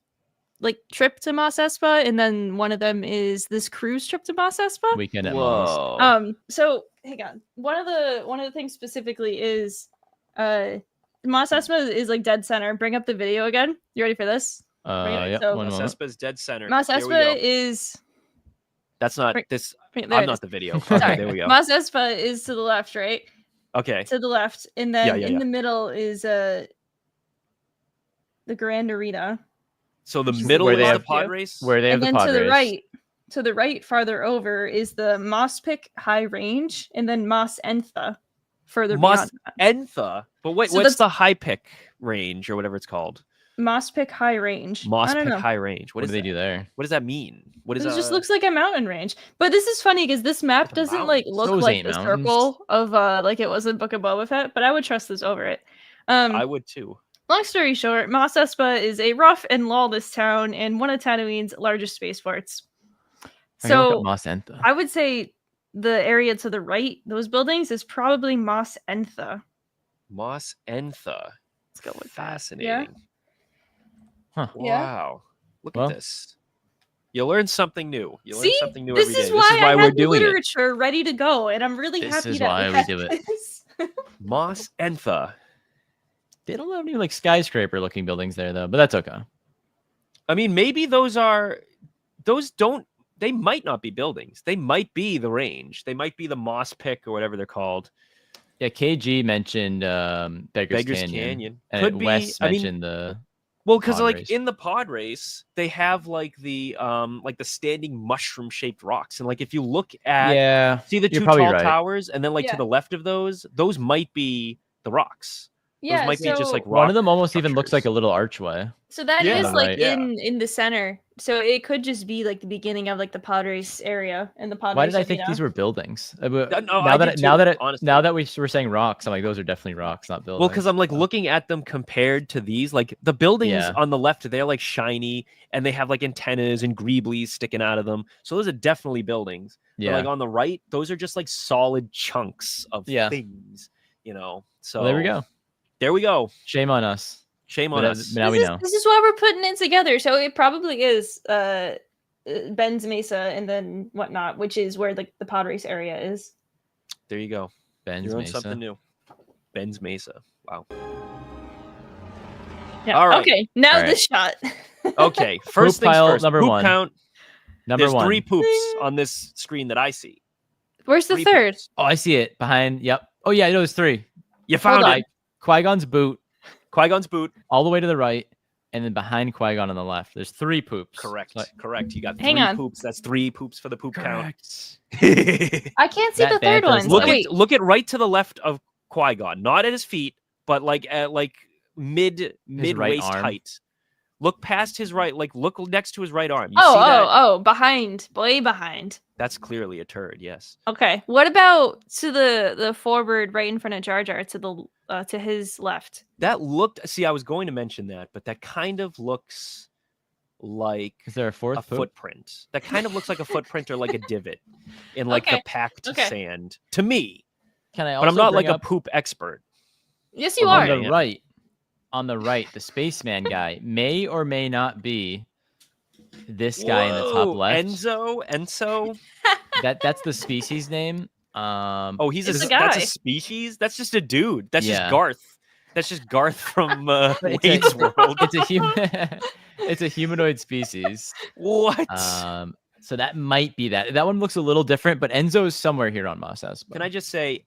like trip to Mos Espa, and then one of them is this cruise trip to Mos Espa. Weekend at Moss. Whoa. So hang on. One of the things specifically is Mos Espa is like dead center. Bring up the video again. You ready for this? Yep, so- one Mos moment. Espa's dead center. Mos There we Espa go. is That's not Right- this. right, there I'm it not is. the video. Okay, Sorry. there we go. Mos Espa is to the left, right? Okay. To the left, and then Yeah, in yeah. the middle is the Grand Arena, So the Which is middle where is they the have- pod race. Where they have and the then pod to the race. right, farther over is the Mospic High Range, and then Mos Entha further Mos beyond that. Entha. But wait, So what's that's- the high pick range or whatever it's called? Moss Pick High Range. Moss I don't Pick know. High Range. What do they do there? What does that mean? What is It just looks like a mountain range. But this is funny because this map Like a doesn't mountain. like look Those like ain't the mountains. circle of like it was in Book of Boba Fett, but I would trust this over it. I would too. Long story short, Mos Espa is a rough and lawless town and one of Tatooine's largest spaceports. I can look So up Mos Espa. I would say the area to the right, those buildings, is probably Mos Espa. Mos Espa. Let's go with that. Fascinating. Huh. Yeah. Wow. Look Well. at this. You learn something new. You learn See, something new this every day. is why I we're have the doing it. literature ready to go, and I'm really This happy is that why we we have do it. this. Mos Espa. They don't have any like skyscraper looking buildings there though, but that's okay. I mean, maybe they might not be buildings. They might be the range. They might be the Moss Pick or whatever they're called. Yeah, KG mentioned Beggars Canyon. Canyon. Could And be. Wes I mean, mentioned the Well, because pod like race. in the pod race, they have like the standing mushroom shaped rocks, and like if you look at yeah, see the you're two probably tall right. towers, and then like to Yeah. the left of those might be the rocks. Yeah, Those might be just like so- rock One of them almost even looks like a structures. little archway. So that Yeah. is On the like right. Yeah. in the center. So it could just be like the beginning of like the pod race area and the pod Why race did I think these arena. were buildings? No, now I that did now too, that honestly. now that we were saying rocks, I'm like those are definitely rocks, not buildings. Well, because I'm like looking at them compared to these, like the buildings Yeah. on the left, they're like shiny and they have like antennas and greeblies sticking out of them. So those are definitely buildings. But yeah. like on the right, those are just like solid chunks of Yeah. things, So Well, there we go. There we go. Shame on us. Shame on But, us. now we know. This is why we're putting it together. So it probably is Ben's Mesa and then whatnot, which is where like the pod race area is. There you go. Ben's You learned Mesa. something new. Ben's Mesa. Wow. Yeah. All right. Okay. Now All right. this shot. Okay. First things pile first. number Poop one. count. Number There's one. 3 poops on this screen that I see. Where's the 3 third? poops. Oh, I see it behind. Yep. Oh yeah, I know it's 3. You found Hold it. on. Qui-Gon's boot Qui-Gon's boot. all the way to the right, and then behind Qui-Gon on the left. There's 3 poops. Correct. So- Correct. You got Hang 3 on. poops. That's 3 poops for the poop Correct. count. I can't see That the third Banthas one. look So at- wait. Look at right to the left of Qui-Gon, not at his feet, but like at mid right waist arm. height. Look past his right, like look next to his right arm. You Oh, see that? oh, behind. Way behind. That's clearly a turd. Yes. Okay. What about to the forward right in front of Jar Jar to his left? That looked. See, I was going to mention that, but that kind of looks like Is there a fourth a poop? footprint. That kind of looks like a footprint or like a divot in like Okay, the packed okay. sand to me. Can I also But I'm not bring like a up poop expert. Yes, you on are. the Yeah. right? On the right, the spaceman guy may or may not be this guy in the top Whoa, left. Enzo. That's the species name. Oh, he's It's a a that's a guy. species. That's just a dude. That's Yeah. just Garth. That's just Garth from It's a- Wayne's World. It's a human. It's a humanoid species. What? So that might be that. That one looks a little different, but Enzo is somewhere here on Mos Espa. Can I just say,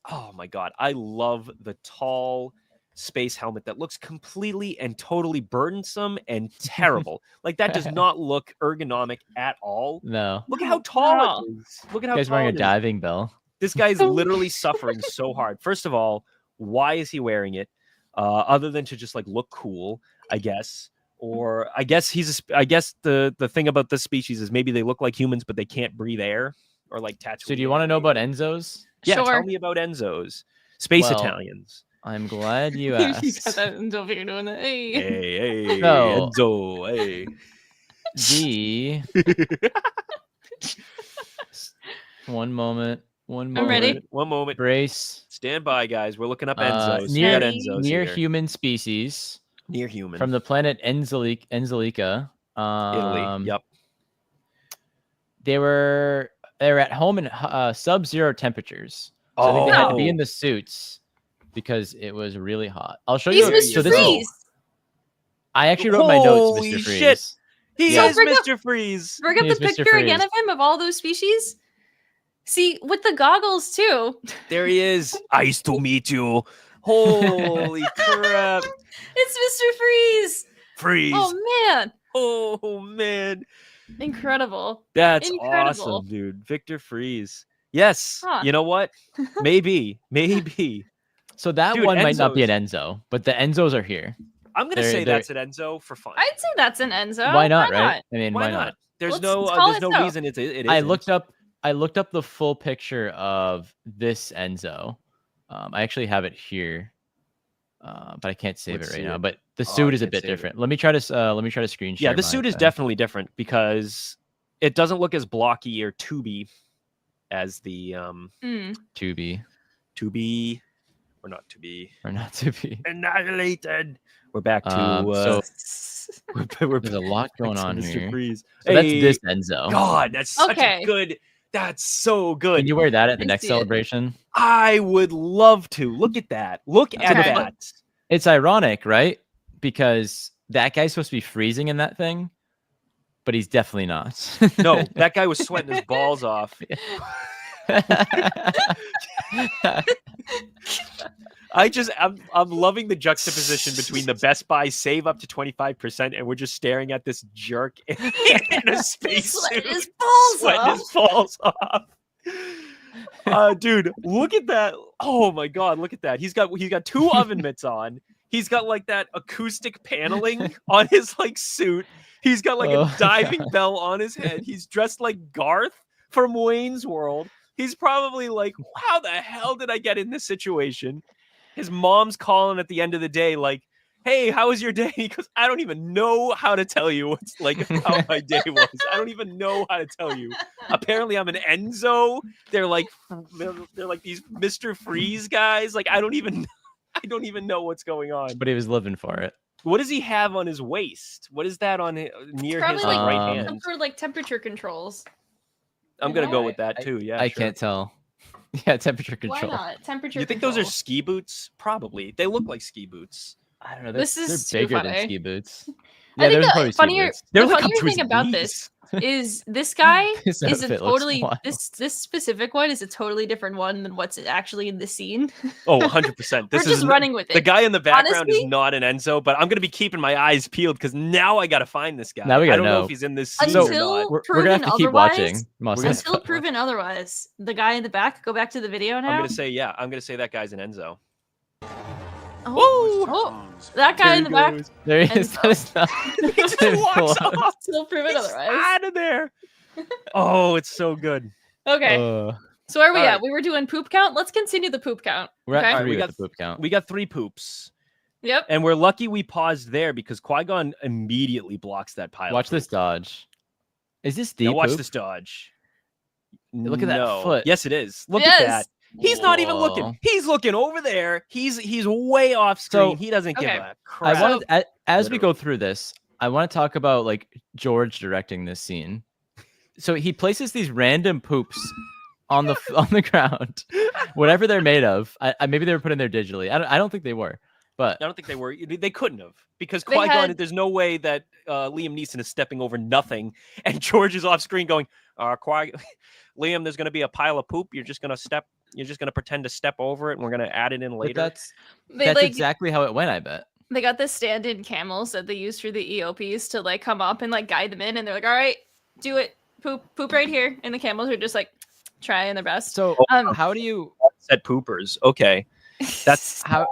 oh my god, I love the tall space helmet that looks completely and totally burdensome and terrible. Like that does not look ergonomic at all. No. Look at how tall Wow. it is. Look at You how guys tall wearing a it is. diving bell. This guy's literally suffering so hard. First of all, why is he wearing it? Other than to just like look cool, I guess. Or I guess the thing about this species is maybe they look like humans, but they can't breathe air or like Tatooine. So do you want to know about Enzo's? Yeah, Sure. tell me about Enzo's. Space Well, Italians. I'm glad you You got asked. that over here doing that. Hey. Hey, So- Enzo, hey. The one moment. I'm ready. One moment. Brace. Stand by, guys. We're looking up Uh, Enzo's. near- We got Enzo's Near here. human species Near human. from the planet Enzelica. Italy. Yep. They were at home in sub-zero temperatures. So I think they had to be Oh. in the suits because it was really hot. I'll show He's you. Mr. So this is- Freeze. I actually wrote my notes, Holy Mr. Freeze. shit. He Yeah. is So bring up- Mr. Freeze. Bring up He's the Mr. picture again Freeze. of him of all those species. See, with the goggles too. There he is. Nice to meet you. Holy crap. It's Mr. Freeze. Freeze. Oh man. Oh, man. Incredible. That's Incredible. awesome, dude. Victor Freeze. Yes. Huh. You know what? Maybe. So that Dude, one might not be Enzo's- an Enzo, but the Enzos are here. I'm gonna say that's an Enzo for fun. I'd say that's an Enzo. Why not? Right? I mean, Why why not? not? There's Let's call there's it no so. reason it isn't. I looked up the full picture of this Enzo. I actually have it here, but I can't save Let's it right see now. it. But the Oh, suit I is a can't bit save it. different. Let me try to screen share. Yeah, the my suit is thing. definitely different because it doesn't look as blocky or tubey as the 2B or not to be or not to be. annihilated. We're back to So we're there's a lot back going to on Mr. here. Freeze. So that's this Enzo. God, that's such Okay. a good. That's so good. Can you wear that at the I next see it. celebration? I would love to. Look at that. Look at Okay. that. It's ironic, right? Because that guy's supposed to be freezing in that thing, but he's definitely not. No, that guy was sweating his balls off. I'm loving the juxtaposition between the Best Buy save up to 25% and we're just staring at this jerk in a spacesuit Sweating his balls sweating off. his balls off. Dude, look at that. Oh my god, look at that. He's got two oven mitts on. He's got like that acoustic paneling on his like suit. He's got like a diving bell on his head. He's dressed like Garth from Wayne's World. He's probably like, how the hell did I get in this situation? His mom's calling at the end of the day, like, hey, how was your day? He goes, I don't even know how to tell you what's like how my day was. I don't even know how to tell you. Apparently, I'm an Enzo. They're like these Mr. Freeze guys. Like, I don't even know what's going on. But he was living for it. What does he have on his waist? What is that on near Probably his like right some hand? sort of like temperature controls. I'm gonna know, go with that too. Yeah, I sure. can't tell. Yeah, temperature Why control. not? Temperature You think those are control. ski boots? Probably. They look like ski boots. I don't know. This is they're too bigger than funny. ski boots. I think they're the probably ski funnier, boots. They're the like up funnier to his thing about knees. this is this guy His is a outfit looks totally wild. this specific one is a totally different one than what's actually in the scene. Oh, 100%. We're just running with it. The guy in the background is Honestly- not an Enzo, but I'm gonna be keeping my eyes peeled because now I gotta find this guy. Now we I gotta don't know know. if he's in this scene Until or not. We're proven gonna have to keep otherwise, watching. Mos We're Espa. Until proven otherwise, the guy in the back. Go back to the video now. I'm gonna say that guy's an Enzo. Oh, that guy in the back. There he is. Enzo. That is not. He just walks off. Still proven otherwise. Out of there. Oh, it's so good. Okay, so where are we all at? right. We were doing poop count. Let's continue the poop count. We're Okay. at All right, 3 we with got- the poop count. We got 3 poops. Yep. And we're lucky we paused there because Qui-Gon immediately blocks that pile. Watch of this poop. dodge. Is this deep? Now watch poop? this dodge. Look at that No. foot. Yes, it is. Look Yes. at that. He's not even Whoa. looking. He's looking over there. He's way off screen. So- He doesn't give Okay. a crap. I wanted, as we Literally. go through this, I want to talk about like George directing this scene. So he places these random poops on the on the ground, whatever they're made of. I maybe they were put in there digitally. I don't think they were, but I don't think they were. They couldn't have because They Qui-Gon. had- There's no way that Liam Neeson is stepping over nothing, and George is off screen going, Liam, there's going to be a pile of poop. You're just going to pretend to step over it, and we're going to add it in but later. that's They like exactly how it went. I bet. they got the stand-in camels that they use for the EOPs to like come up and like guide them in, and they're like, "All right, do it, poop right here," and the camels are just like trying their best. So how do you Set poopers. Okay, that's how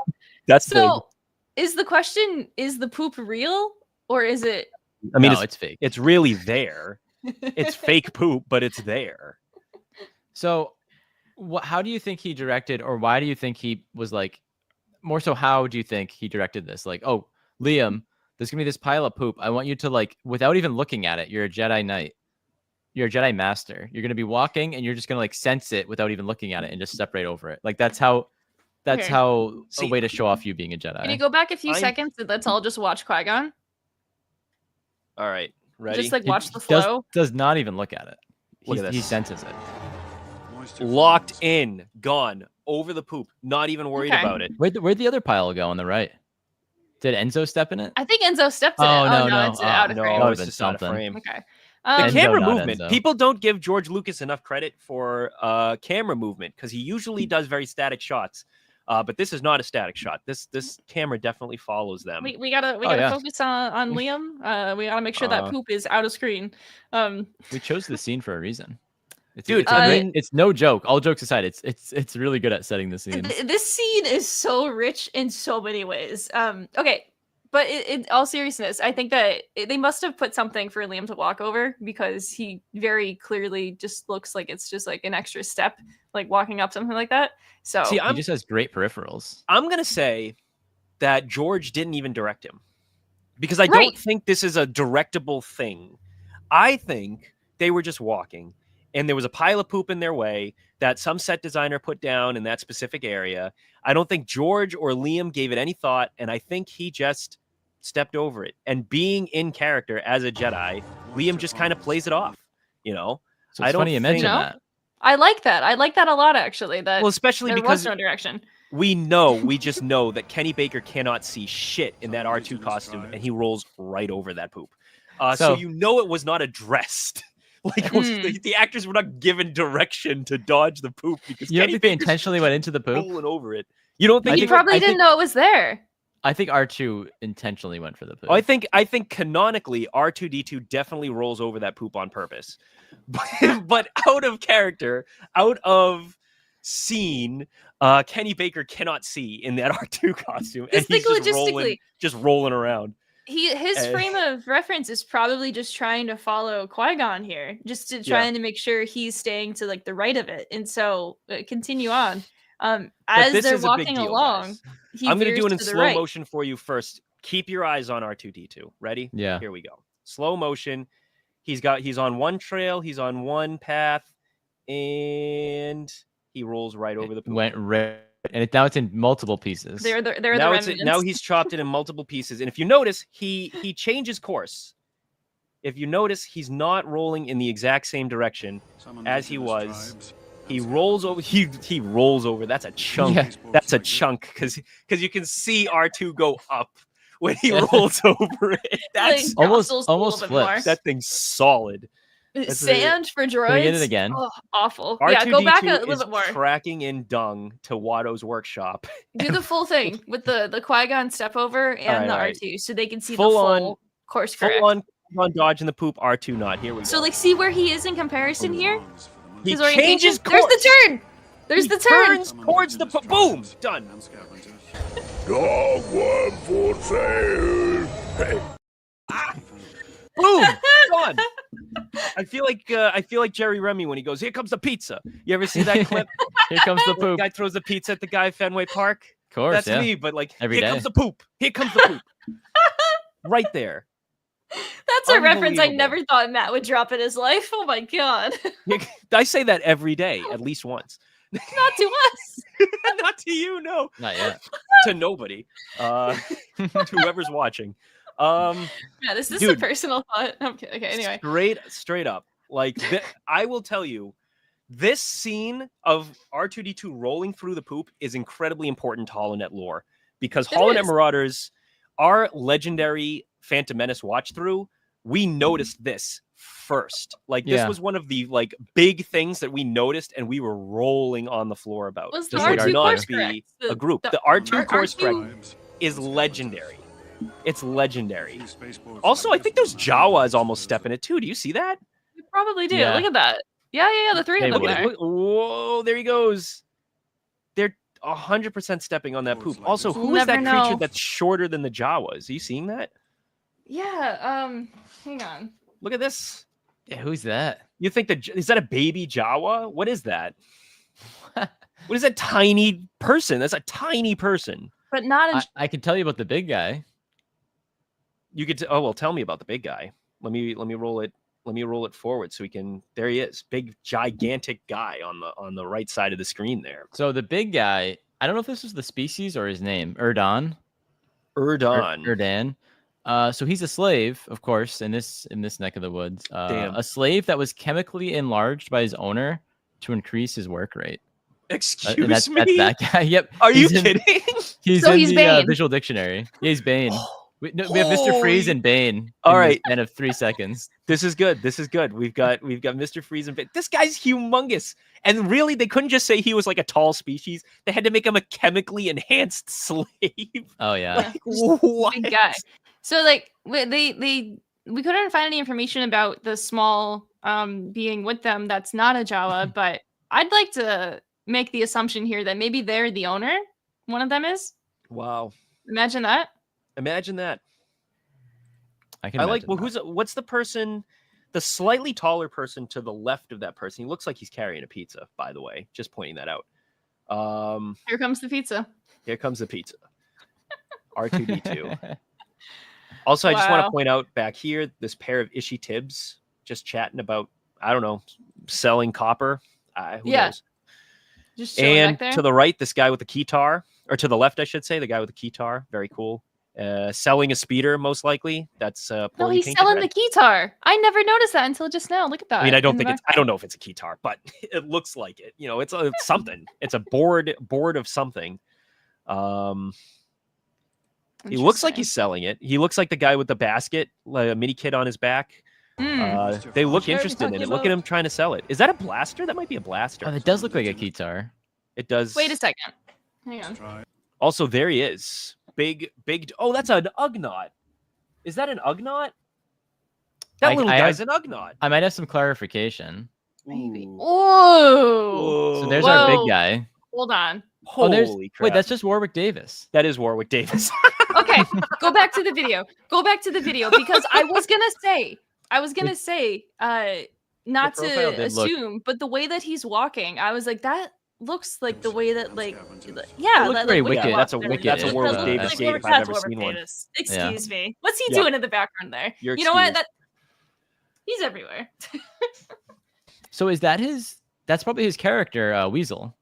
that's so. Is the question: is the poop real or is it? big. I mean, no, it's fake. it's really there. It's fake poop, but it's there. So, how do you think he directed, or why do you think he was like, more so, how do you think he directed this? Like, oh, Liam, there's gonna be this pile of poop. I want you to like, without even looking at it, you're a Jedi Knight, you're a Jedi Master. You're gonna be walking, and you're just gonna like sense it without even looking at it, and just step right over it. Like that's how Okay. a See, way to show off you being a Can you Jedi. go back a few I'm- seconds and let's all just watch Qui-Gon? All right, ready? Just like He watch the flow. does not even look at it. Look at He this. senses it. Moisture Locked falls. in, gone over the poop. Not even worried Okay. about it. Where'd the other pile go on the right? Did Enzo step in it? I think Enzo stepped in Oh, it. no, no. It's out of No, frame. That would've it's been just out of something. frame. Okay. The Enzo, camera not movement. Enzo. People don't give George Lucas enough credit for camera movement because he usually does very static shots. But this is not a static shot. This camera definitely follows them. We gotta yeah. focus on Liam. We gotta make sure that poop is out of screen. We chose the scene for a reason. Dude, it's, it's no joke. All jokes aside, it's really good at setting the scenes. This scene is so rich in so many ways. Okay, But in all seriousness, I think that they must have put something for Liam to walk over because he very clearly just looks like it's just like an extra step, like walking up something like that. So See, He just has great peripherals. I'm gonna say that George didn't even direct him because I Right. don't think this is a directable thing. I think they were just walking and there was a pile of poop in their way that some set designer put down in that specific area. I don't think George or Liam gave it any thought, and I think he just stepped over it. And being in character as a Jedi, Liam just kind of plays it off, you know? So I it's don't funny you think- mention No. that. I like that. I like that a lot, actually. That Well, especially there because was no direction. we just know that Kenny Baker cannot see shit in that R2 costume, and he rolls right over that poop. So So- you know it was not addressed. Like the actors were not given direction to dodge the poop because You don't Kenny think they Baker's intentionally went into the poop? rolling over it. You don't think I He think- probably I didn't think- know it was there. I think R2 intentionally went for the poop. I think canonically R2D2 definitely rolls over that poop on purpose. But out of character, out of scene, Kenny Baker cannot see in that R2 costume, and Just think he's logistically. just rolling around. His frame of reference is probably just trying to follow Qui-Gon here, just to trying to make sure he's staying to like the right of it. And so continue on. But As this they're is a big walking deal, along, guys. he I'm going to veers do it in to the slow right. motion for you first. Keep your eyes on R2D2. Ready? Yeah. Here we go. Slow motion. He's on one trail. He's on one path, and he rolls right over the poop. Went right, and now it's in multiple pieces. They're the now remnants. now he's chopped it in multiple pieces. And if you notice, he changes course. If you notice, he's not rolling in the exact same direction as he was. He rolls over. He rolls over. That's a chunk. Yeah. That's a chunk because you can see R2 go up when he rolls over it. That's Like, almost- jostles a almost little bit more. flips. that thing's solid. That's Sand for droids. Can we get it again? Oh, awful. R2D2 Yeah, go back a is little bit more. tracking in dung to Watto's workshop. Do the full thing with the Qui-Gon step over and the all right. R2, so they can see Full the on- full course correct. Full on dodge in the poop. R2 not. Here we go. So like, see where he is in comparison here. He His orientation? changes There's course. the turn. There's He the turn. turns towards the boom. Done. Dog one for sale. Hey, Boom. Done. I feel like Jerry Remy when he goes, "Here comes the pizza." You ever see that clip? Here comes the The poop. guy throws the pizza at the guy at Fenway Park. Of course, That's yeah. me, but like, Every here day. comes the poop. Here comes the poop. Right there. That's a reference I Unbelievable. never thought Matt would drop in his life. Oh my god. I say that every day, at least once. Not to us. Not to you, no. Not yet. To nobody. To whoever's watching. Yeah, this is a Dude. personal thought. Okay, anyway. Straight up. Like, I will tell you, this scene of R2D2 rolling through the poop is incredibly important to Holonet lore because It Holonet is. Marauders, our legendary Phantom Menace watch through, we noticed this first. Like, this Yeah. was one of the like big things that we noticed and we were rolling on the floor about. Was the Just like R2 not course be correct? a group. the The R2 R- course R2 correct is legendary. It's legendary. Also, I think those Jawas almost step in it too. Do you see that? You probably do. Yeah. Look at that. Yeah. The three They of them would. there. Whoa, there he goes. They're 100% stepping on that poop. Also, We'll who is that never creature know. that's shorter than the Jawas? Are you seeing that? Yeah. Hang on. Look at this. Yeah, who's that? You think is that a baby Jawa? What is that? What is that tiny person? That's a tiny person. But not a I can tell you about the big guy. You could. Oh well, tell me about the big guy. Let me roll it. Let me roll it forward so we can. There he is, big gigantic guy on the right side of the screen there. So the big guy, I don't know if this was the species or his name, Erdan. Erdan. Erdan. So he's a slave, of course, in this neck of the woods. Damn. A slave that was chemically enlarged by his owner to increase his work rate. Excuse And that's me. that guy. Yep. Are you he's in- kidding? He's So in he's the Bane. visual dictionary. Yeah, he's Bane. We have Mr. Freeze and Bane. All in the right. span of 3 seconds. This is good. This is good. We've got Mr. Freeze and this guy's humongous. And really, they couldn't just say he was like a tall species. They had to make him a chemically enhanced slave. Oh yeah. Like, what? big guy. So like we couldn't find any information about the small being with them that's not a Jawa, but I'd like to make the assumption here that maybe they're the owner. One of them is. Wow. Imagine that. Imagine that. I can. I like. imagine Well, that. what's the person? The slightly taller person to the left of that person. He looks like he's carrying a pizza. By the way, just pointing that out. Here comes the pizza. Here comes the pizza. R2D2. Also, I just want to Wow. point out back here this pair of Ishi Tibbs just chatting about, I don't know, selling copper. Who Yeah. knows? Just chilling And back there. to the right, this guy with the keytar, or to the left, I should say, the guy with the keytar. Very cool. Selling a speeder, most likely. That's No, poorly he's painted selling red. the guitar. I never noticed that until just now. Look at that. I mean, I don't in the think it's. I don't know if it's a keytar, but it looks like it. You know, it's something. It's a board of something. He looks like Interesting. he's selling it. He looks like the guy with the basket, like a mini kit on his back. They look What are we interested in talking it. Look at about? him trying to sell it. Is that a blaster? That might be a blaster. Oh, it does look like a keytar. It does. Wait a second. Hang on. Try. Also, there he is. Big. Oh, that's an Ugnaught. Is that an Ugnaught? That I little have- guy's an Ugnaught. I might have some clarification. Maybe. Ooh. Oh. So there's our Whoa. big guy. Hold on. Oh, there's Holy crap. wait, that's just Warwick Davis. That is Warwick Davis. Okay, go back to the video. Go back to the video because I was gonna say, not The profile to did look- assume, but the way that he's walking, I was like, that looks like the way that like, Scavengers. yeah, It looked that, very like, Wicked. walks That's a there. Wicked. That's a It Warwick looks Davis like game Warwick- if I've that's ever seen Warwick one. Davis. Excuse me. What's he Yeah. doing in the background there? You're You know what? excused. He's everywhere. So is that his? That's probably his character, Weasel.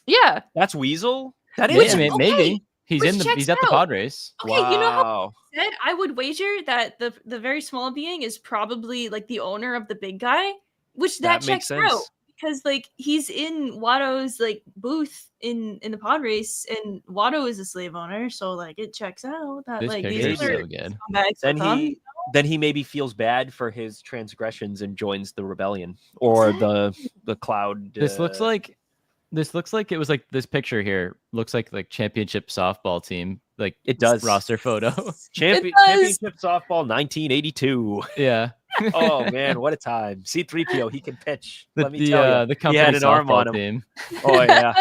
Yeah. That's Weasel? That Yeah, is. I mean, okay, maybe he's which in the checks he's at the out. pod race. Okay, you know how Wow. said, I would wager that the very small being is probably like the owner of the big guy, which that makes checks out sense. because like he's in Watto's like booth in the pod race, and Watto is a slave owner, so like it checks out that This like picture these is other so good. scumbags Then with him. he maybe feels bad for his transgressions and joins the rebellion or the cloud. This looks like it was like this picture here looks like championship softball team, like It does. roster photo. Championship softball 1982. Yeah, Oh man, what a time! C3PO, he can pitch. the Let me tell you. the He company had an arm softball on him. team. Oh yeah,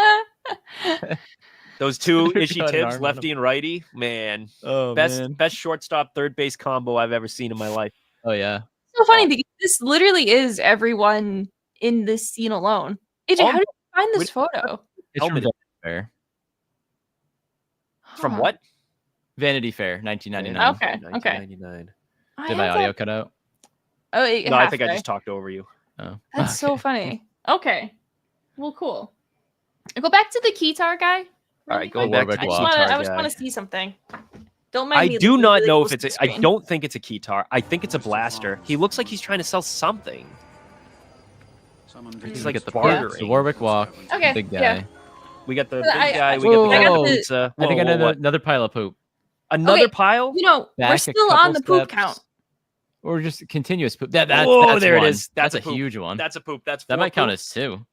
those two C3PO Ishi had an Tibbs, arm on lefty and righty. Man, Oh best man. best shortstop third base combo I've ever seen in my life. Oh yeah. So funny because this literally is everyone in this scene alone. AJ, how did you find this photo? It's from Helmet. Vanity Fair. From Huh. what? Vanity Fair, 1999. Okay, okay. 1999. I Did my have audio that- cut out? Oh, No, I think I just talked over you. Oh, That's so okay. funny. Okay. Well, cool. Go back to the keytar guy. All right, really going quick. back to Warwick the Walk. I guitar just guy. want to see something. Don't mind I me. do looking not really know close if to it's. the I screen. don't think it's a keytar. I think it's a blaster. He looks like he's trying to sell something. He's like Get the bartering. parts. The Warwick Walk. Okay, Big guy. yeah. We got the But big I- guy. We Whoa, got the guy whoa. with the pizza. I think Whoa, another what? another pile of poop. Another Okay, pile. You know, Back we're a still couple on the poop steps. count. Or just continuous poop. That's Whoa, there it one. is. That's a a poop. huge one. That's a poop. That's That four might count poop. as two.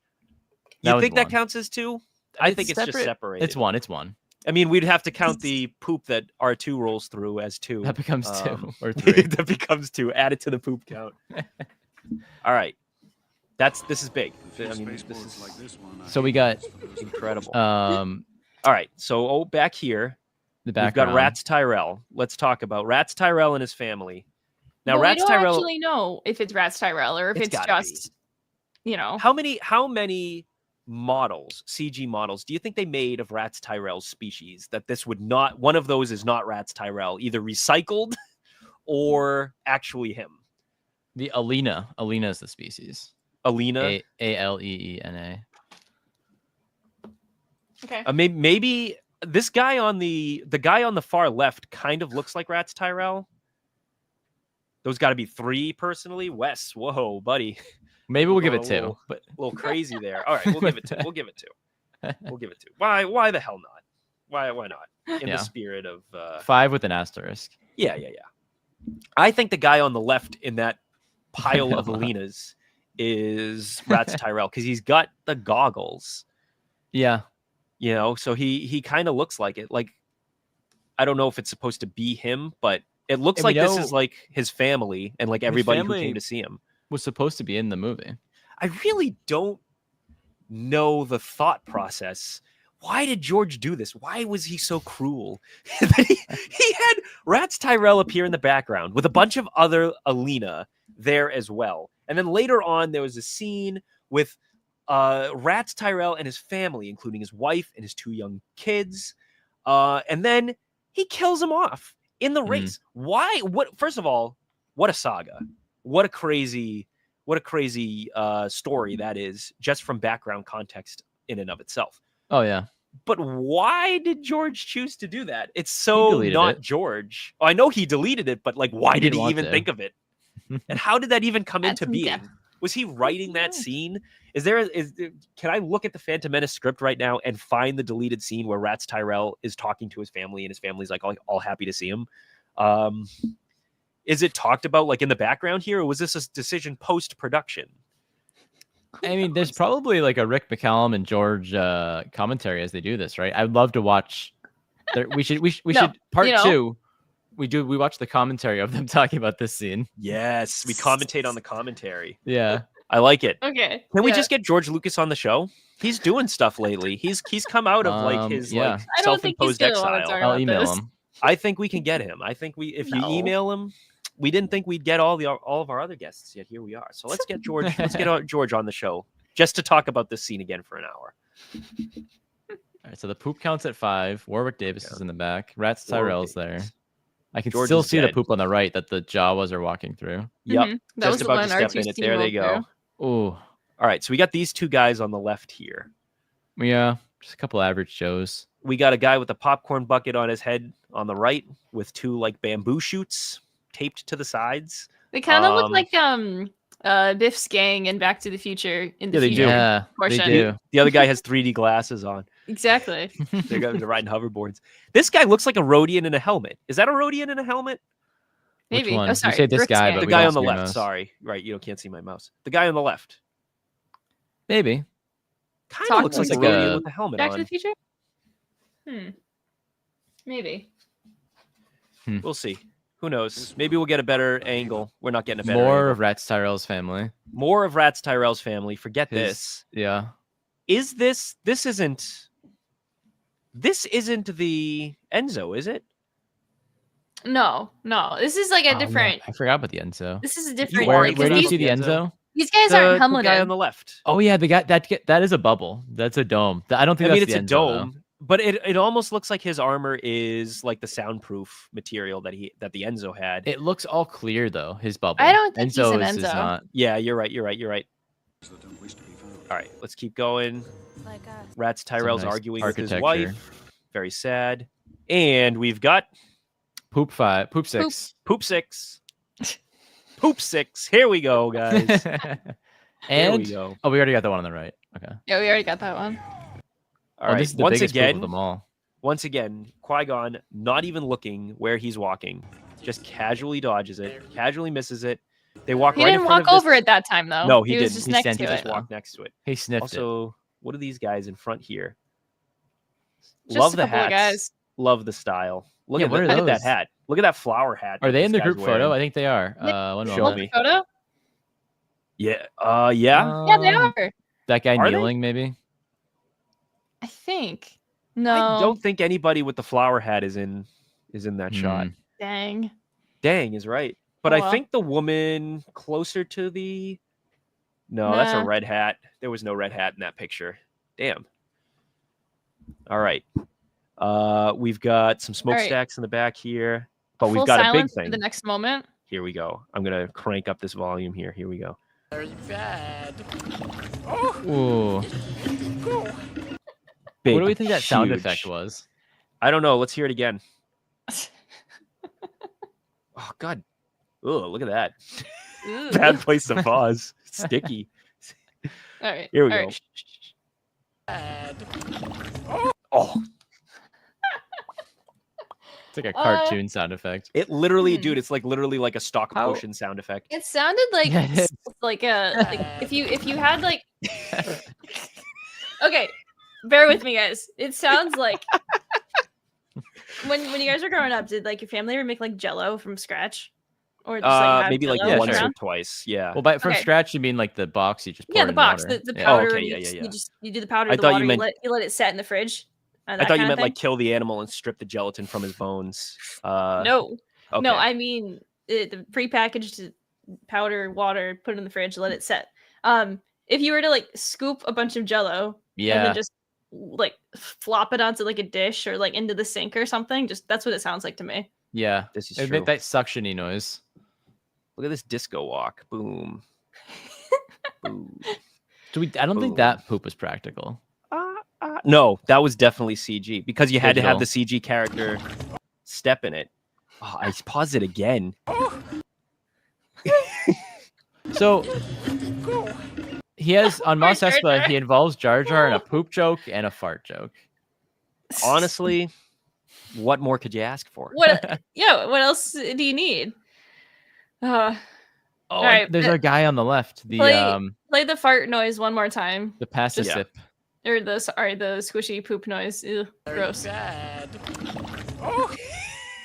You was think that one. counts as two? I think it's just separate. separated. It's one. It's one. I mean, we'd have to count the poop that R2 rolls through as two. That becomes two or Three. three. That becomes two. Add it to the poop count. All right. This is big. I mean, this is So we got incredible. All All right. So back here, the we've background. got Rats Tyrell. Let's talk about Rats Tyrell and his family. Now, But Rats we don't Tyrell. actually know if it's Rats Tyrell or if It's it's gotta just, you know. How many models, CG models, do you think they made of Rats Tyrell's species that this would not, one of those is not Rats Tyrell, either recycled or actually him? The Alina. Alina is the species. Alina. Aleena. Okay. Maybe this guy on the guy on the far left kind of looks like Rats Tyrell. Those got to be three personally. Wes, whoa, buddy, Maybe we'll give Going it a two. little- a little crazy there. All right, we'll give it two. We'll give it two. We'll give it two. Why the hell not? Why not? In Yeah. the spirit of 5 with an asterisk. yeah. I think the guy on the left in that pile of know. Alinas is Rats Tyrell because he's got the goggles. Yeah. You know, so he kind of looks like it. Like, I don't know if it's supposed to be him, but it looks And we like this know is like his family and like everybody who family- came to see him. Was supposed to be in the movie. I really don't know the thought process. why did George do this? Why was he so cruel? he had Rats Tyrell appear in the background with a bunch of other Alina there as well. And then later on, there was a scene with Rats Tyrell and his family, including his wife and his 2 young kids. And then he kills him off in the race. Why? What? First of all, what a saga. What a crazy story that is, just from background context in and of itself. Oh yeah. But why did George choose to do that? It's so not George. I know he deleted it, but like, why did he even think of it? And how did that even come into being? Was he writing that scene? Can I look at the Phantom Menace script right now and find the deleted scene where Rats Tyrell is talking to his family and his family's like all happy to see him? Is it talked about like in the background here, or was this a decision post-production? I mean, there's probably like a Rick McCallum and George commentary as they do this, right? I'd love to watch. We should part 2. We watch the commentary of them talking about this scene. Yes, we commentate on the commentary. Yeah, I like it. Okay. Can we just get George Lucas on the show? He's doing stuff lately. He's come out of like his like I don't think he's self-imposed gonna wanna talk exile. about I'll email this. him. I think we can get him. I think if you email him, we didn't think we'd get all of our other guests yet. Here we are. So let's get George. Let's get George on the show just to talk about this scene again for an hour. All right, so the poop counts at 5. Warwick Davis is in the back. Rats Tyrell's there. I can George still is see the dead. poop on the right that the Jawas are walking through. Yep. That was Just the about to one step in R2 it. There they go. Ooh, All right. So we got these 2 guys on the left here. yeah, just a couple average Joes. We got a guy with a popcorn bucket on his head on the right with 2 like bamboo shoots taped to the sides. They kind of look like Biff's gang in Back to the Future in the they future do. Yeah, portion. they do. The other guy has 3D glasses on. Exactly. They're riding hoverboards. This guy looks like a Rhodian in a helmet. Is that a Rhodian in a helmet? Which Maybe. one? Oh, You sorry. say this Rick's guy, gang. but The we guy don't on the see your left. mouse. Sorry. Right. You can't see my mouse. The guy on the left. Maybe. Kind of Talking looks like a like Rhodian a- with a helmet Back to on. the Future? Maybe. We'll see. Who knows? Maybe we'll get a better angle. We're not getting a better More angle. of Rats Tyrell's family. More of Rats Tyrell's family. Forget His- this. Yeah. Is this isn't the Enzo, is it? No. This is like Oh, a no, different. I forgot about the Enzo. This is a different. Where Right, do you these- see the Enzo? These guys The aren't guy helmeted. on the left. Oh yeah, the guy that is a bubble. That's a dome. I don't think I mean, that's it's a the Enzo, though. dome, but it almost looks like his armor is like the soundproof material that the Enzo had. It looks all clear though. His bubble. I don't think he's an is Enzo. not. Yeah, you're right. That don't wish to be found. All right, let's keep going. Like Rats Tyrell's nice arguing with his architecture. wife. Very sad. And we've got Poop 5, poop 6. Poop 6. Poop 6. Here we go, guys. Here we And go. oh, we already got the one on the right. Okay. Yeah, we already got that one. All Oh, right. this is the Once biggest poop again, of them all. Qui-Gon not even looking where he's walking, just casually dodges it, casually misses it. They walk He right in didn't front walk of this. over it that time though. No, he was didn't. just He next sent to it He it. just walked next to it. He sniffed Also, what are these guys in front here? Just Love a the couple of hats. guys. Love the style. Look Yeah, at what that. are Look at that those? hat. Look at that flower hat. it. Are that they in this the group guy's photo? wearing. I think they are. One Show moment. me. Photo? Yeah. Yeah. Yeah, they Um, are. That guy Are they? kneeling, maybe. I think. No. I don't think anybody with the flower hat is in that shot. Hmm. Dang. Dang is right. But Oh, I well. think the woman closer to the No, that's a Nah. red hat. There was no red hat in that picture. Damn. All right. We've got some smokestacks in the back here, but we've Full got a big silence for thing. the next moment. Here we go. I'm gonna crank up this volume here. Here we go. Ooh. Big, What do we think that sound huge. effect was? I don't know. Let's hear it again. Oh God. Oh, look at that. Ooh. Bad place to pause. Sticky. All right. Here we all go. right. Oh, It's like a cartoon sound effect. it literally, Hmm. dude. It's like literally like a stock How- potion sound effect. It sounded like Yeah, it is. like if you had like okay, bear with me guys. It sounds like when you guys were growing up, did like your family ever make like Jello from scratch, or just have Maybe like Jell-O Yeah, once sure. or around? twice. Yeah. Well, from Okay. scratch, you mean like the box you just pour Yeah, in the box, water. the Yeah. powder. okay, and yeah, you, yeah, you yeah. just you do the powder, I the thought water. you You meant- let it set in the fridge. I thought you meant like kill the animal and strip the gelatin from his bones. No, Okay. no, I mean the prepackaged powder, water, put it in the fridge, let it set. If you were to like scoop a bunch of Jello and then just like flop it onto like a dish or like into the sink or something, just that's what it sounds like to me. Yeah, This is it true. make that suctiony noise. Look at this disco walk. Boom. Boom. I don't think that poop was practical. No, that was definitely CG because you had to have Digital. the CG character step in it. Oh, I paused it again. So he has on Mos Jar Espa, Jar. he involves Jar Jar in a poop joke and a fart joke. Honestly, what more could you ask for? What? Yeah. What else do you need? Oh, all right. There's a guy on the left. The Play the fart noise one more time, the passive Yeah. sip. or the squishy poop noise. Ew, gross.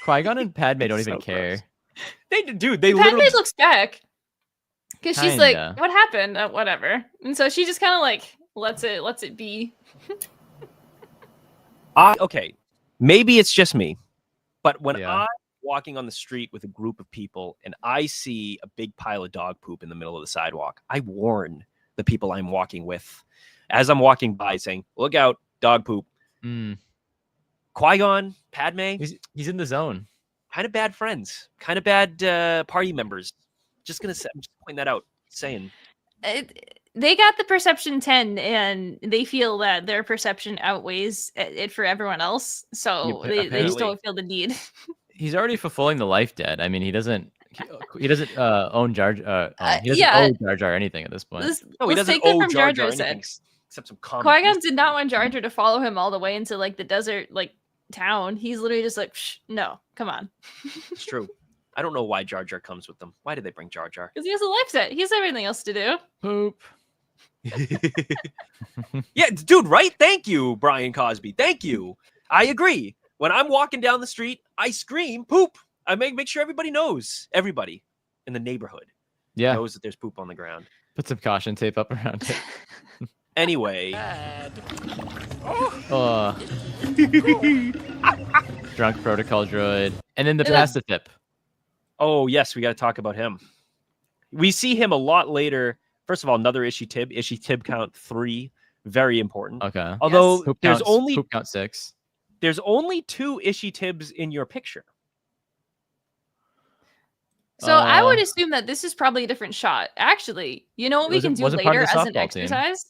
Qui-Gon and Padme don't So even care. They Padme literally looks back because she's like, Kinda. "What happened? Whatever." And so she just kind of like lets it be. okay. Maybe it's just me, but when Yeah. I'm walking on the street with a group of people and I see a big pile of dog poop in the middle of the sidewalk, I warn the people I'm walking with as I'm walking by, saying, "Look out, dog poop." Mm. Qui-Gon, Padme, He's in the zone. kind of bad friends, kind of bad party members. Just point that out. Saying They got the perception 10, and they feel that their perception outweighs it for everyone else. So they just apparently. don't feel the need. He's already fulfilling the life debt. I mean, he doesn't own Jar Jar. He doesn't yeah. owe Jar Jar anything at this point. no, he Let's doesn't take that owe from Jar Jar Jar Jar anything said. except some common. Qui-Gon did not want Jar Jar to follow him all the way into like the desert like town. He's literally just like, Psh, no, come on. It's true. I don't know why Jar Jar comes with them. Why did they bring Jar Jar? Because he has a life set. He has everything else to do. Poop. Yeah, dude, right? Thank you, Brian Cosby. Thank you. I agree. When I'm walking down the street, I scream poop. I make sure everybody knows. Everybody in the neighborhood Yeah. knows that there's poop on the ground. Put some caution tape up around it. Anyway, Drunk protocol droid. And then the And then- passive tip. oh yes, we got to talk about him. We see him a lot later. First of all, another issue tib count 3, very important. Okay. Although Poop there's counts, only poop count 6. there's only 2 issue tibs in your picture. So I would Uh, assume that this is probably a different shot. Actually, you know what we Was it- can do was it part of later the as an softball team? exercise?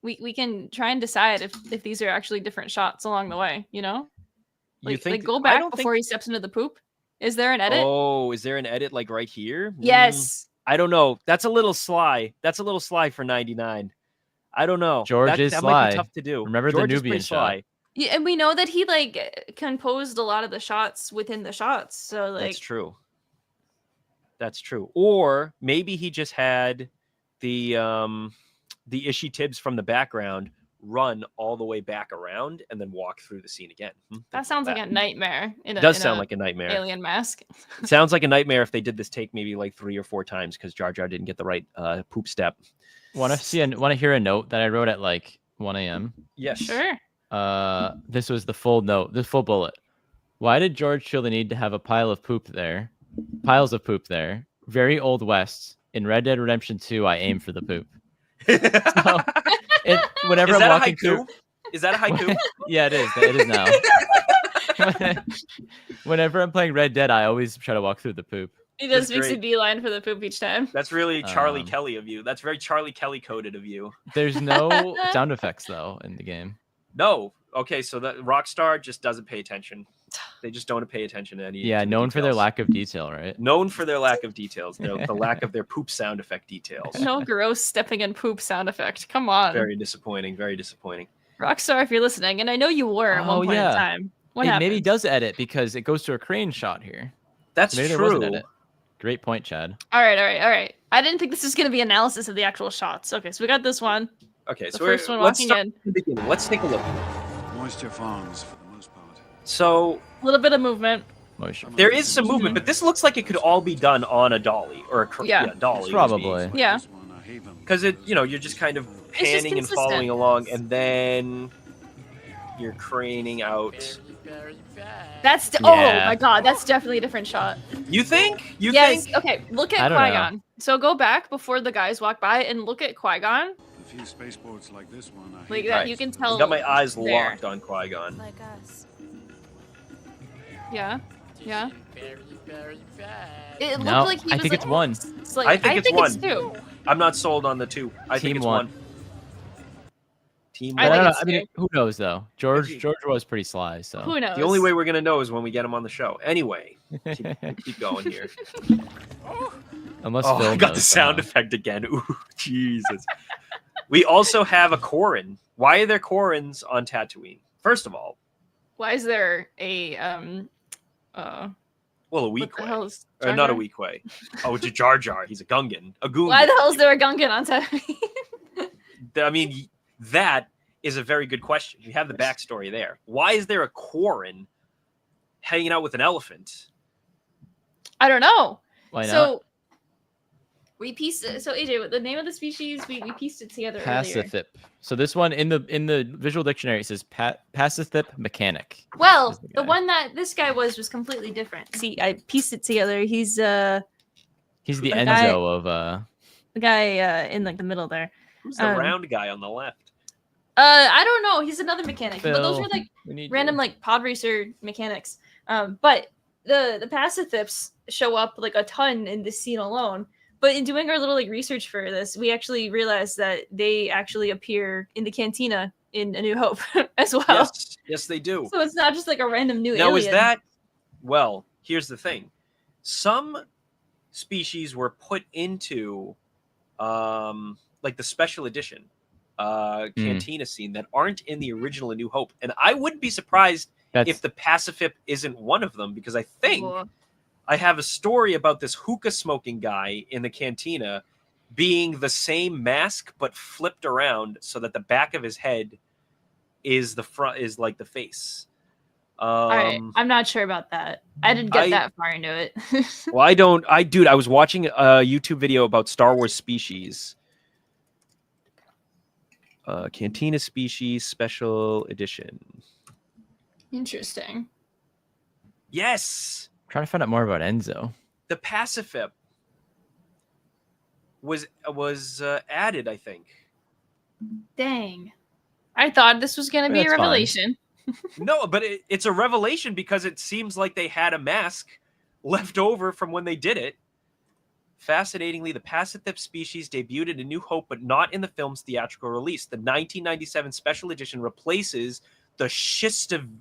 We can try and decide if these are actually different shots along the way, you know? You Like, think? go I back don't before he steps into the poop. Is there an edit? Oh, is there an edit like right here? Yes. I don't know. That's a little sly. That's a little sly for 99. I don't know. George is that might be sly. tough to do. Remember the George is Nubian pretty shot. sly. Yeah, and we know that he like composed a lot of the shots within the shots. So like That's true. That's true. Or maybe he just had the Ishi Tibbs from the background run all the way back around and then walk through the scene again. that sounds like a nightmare. It does sound like a nightmare. alien mask. It sounds like a nightmare if they did this take maybe like 3 or 4 times because Jar Jar didn't get the right poop step. Want to hear a note that I wrote at like 1 a.m.? Yes. Sure. This was the full note, the full bullet. Why did George feel the need to have a piles of poop there? Very Old West. In Red Dead Redemption 2, I aim for the poop. So, whenever Is I'm that a walking haiku? through, Is that a haiku? yeah, it is. It is now. Whenever I'm playing Red Dead, I always try to walk through the poop. He just That's makes a great. beeline for the poop each time. That's really Charlie Um, Kelly of you. That's very Charlie Kelly coded of you. There's no sound effects though in the game. No. Okay, so that Rockstar just doesn't pay attention. They just don't pay attention to any. Yeah, to the known for their details. lack of detail, right? Known for their lack of details. The lack of their poop sound effect details. No gross stepping in poop sound effect. Come on. Very disappointing. Very disappointing. Rockstar, if you're listening, and I know you were at Oh, one point yeah. in time. What Hey, happened? maybe he does edit because it goes to a crane shot here. That's So maybe there was an true. edit. Great point, Chad. All right. I didn't think this was going to be analysis of the actual shots. Okay, so we got this one. Okay, The so first one let's walking start in. from the beginning. Let's take a look. Moisture farms for the most part. So A little bit of movement. Motion. there is some movement, but this looks like it could all be done on a dolly or a Yeah. dolly. Probably. Yeah. Because you're just kind of just panning and consistent. following along, and then You're craning out. That's Yeah. oh my god, that's definitely a different shot. You think? You Yes. think? Okay, look I at don't know. Qui-Gon. So go back before the guys walk by and look at Qui-Gon. A few spaceports like this one are Like hate that, Right. you can I tell. got my eyes there. locked on Qui-Gon. Like us. Yeah. Yeah. It looked No, like he I was think like, it's one. It's like, I think it's one. two. I'm not sold on the 2. I think Team it's one. 1. Team I I one. don't think know. it's I mean, who knows though? George Maybe. was pretty sly, so Who knows? The only way we're gonna know is when we get him on the show. Anyway, keep going here. unless Oh, Phil I got knows the sound somehow. effect again. Ooh, Jesus. We also have a Corrin. Why are there Corrins on Tatooine? First of all, Why is there a well, a what weak the way. hell is Or Jar not a Jar? weak way. Oh, it's a Jar Jar. He's a Gungan. A Gungan. Why the hell is there a Gungan on Tatooine? I mean, that is a very good question. You have the backstory there. Why is there a Corrin hanging out with an elephant? I don't know. Why not? So we pieced it. So AJ, the name of the species, we pieced it together earlier. Pacithip. So this one in the visual dictionary it says Pacithip mechanic. Well, is the the guy. one that this guy was completely different. See, I pieced it together. He's He's the the Enzo guy- of the guy in like the middle there. Who's the Um, round guy on the left? I don't know. He's another mechanic, but those Phil, were like we need random you. like pod racer mechanics. But the Pacithips show up like a ton in this scene alone. But in doing our little like research for this, we actually realized that they actually appear in the cantina in A New Hope as well. Yes, yes, they do. So it's not just like a random new Now, alien. is that? Well, here's the thing. Some species were put into, like the special edition cantina scene that aren't in the original A New Hope, and I wouldn't be surprised That's if the Pacifip isn't one of them, because I think Cool. I have a story about this hookah smoking guy in the cantina being the same mask but flipped around so that the back of his head is the front, is like the face. All right, I'm not sure about that. I didn't get I- that far into it. Well, I was watching a YouTube video about Star Wars species. Cantina species special edition. Interesting. Yes, trying to find out more about Enzo. the Pacifip was added, I think. Dang. I thought this was going to be a That's fine. revelation. No, but it's a revelation because it seems like they had a mask left over from when they did it. Fascinatingly, the Pacithip species debuted in A New Hope, but not in the film's theatrical release. The 1997 special edition replaces the Schistavinen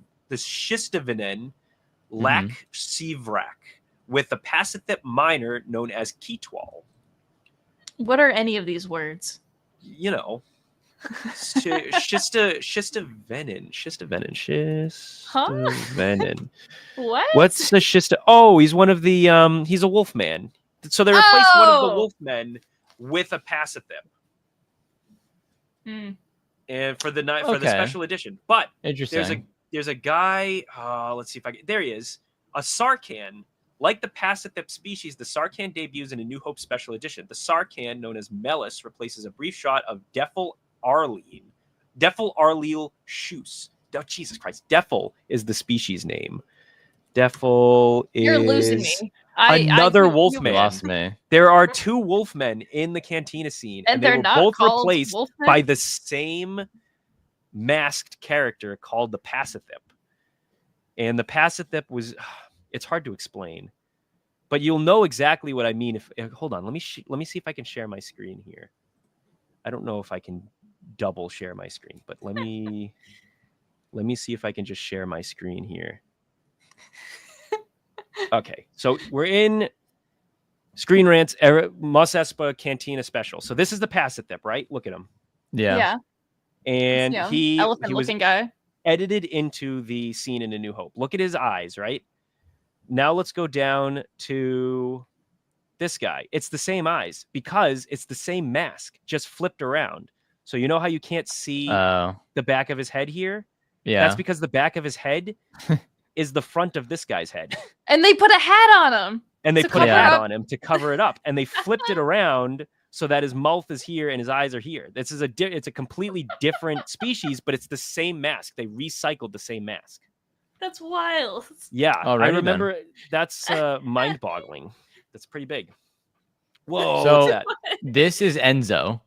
Lac Sivrak with the Pacithip minor known as Kitwal. What are any of these words? You know, Schistavinen. What? What's the Schista? Oh, he's one of the he's a wolf man. So they replaced one of the Oh! wolf men with a Pacithip. Hmm. And for the night for the Okay. special edition. But Interesting. there's a guy, let's see if I can, there he is. A Sarkhan. Like the Pacithip species, the Sarkhan debuts in A New Hope special edition. The Sarkhan, known as Melis, replaces a brief shot of Defel Arleel Shus. Oh, Jesus Christ. Defel is the species name. Defel is You're losing me. another you- wolf you- man. Lost me. There are 2 wolfmen in the cantina scene, And and they they're were not both called replaced wolfmen? by the same masked character called the Pacithip. And the Pacithip was, it's hard to explain, but you'll know exactly what I mean. If hold on, let me see if I can share my screen here. I don't know if I can double share my screen, but let me see if I can just share my screen here. Okay, so we're in Screen Rant's Mos Espa Cantina special. So this is the Pacithip, right? Look at him. Yeah. And Yeah. he was Elephant-looking guy. edited into the scene in A New Hope. Look at his eyes, right? Now let's go down to this guy. It's the same eyes because it's the same mask, just flipped around. So you know how you can't see Oh. the back of his head here? Yeah. That's because the back of his head is the front of this guy's head. And they put a hat on him. And they To put a cover hat up. on him to cover it up. And they flipped it around so that his mouth is here and his eyes are here. This is it's a completely different species, but it's the same mask. They recycled the same mask. That's wild. Yeah, Alrighty I then. remember. That's mind-boggling. That's pretty big. Whoa, So- what's that? This is Enzo.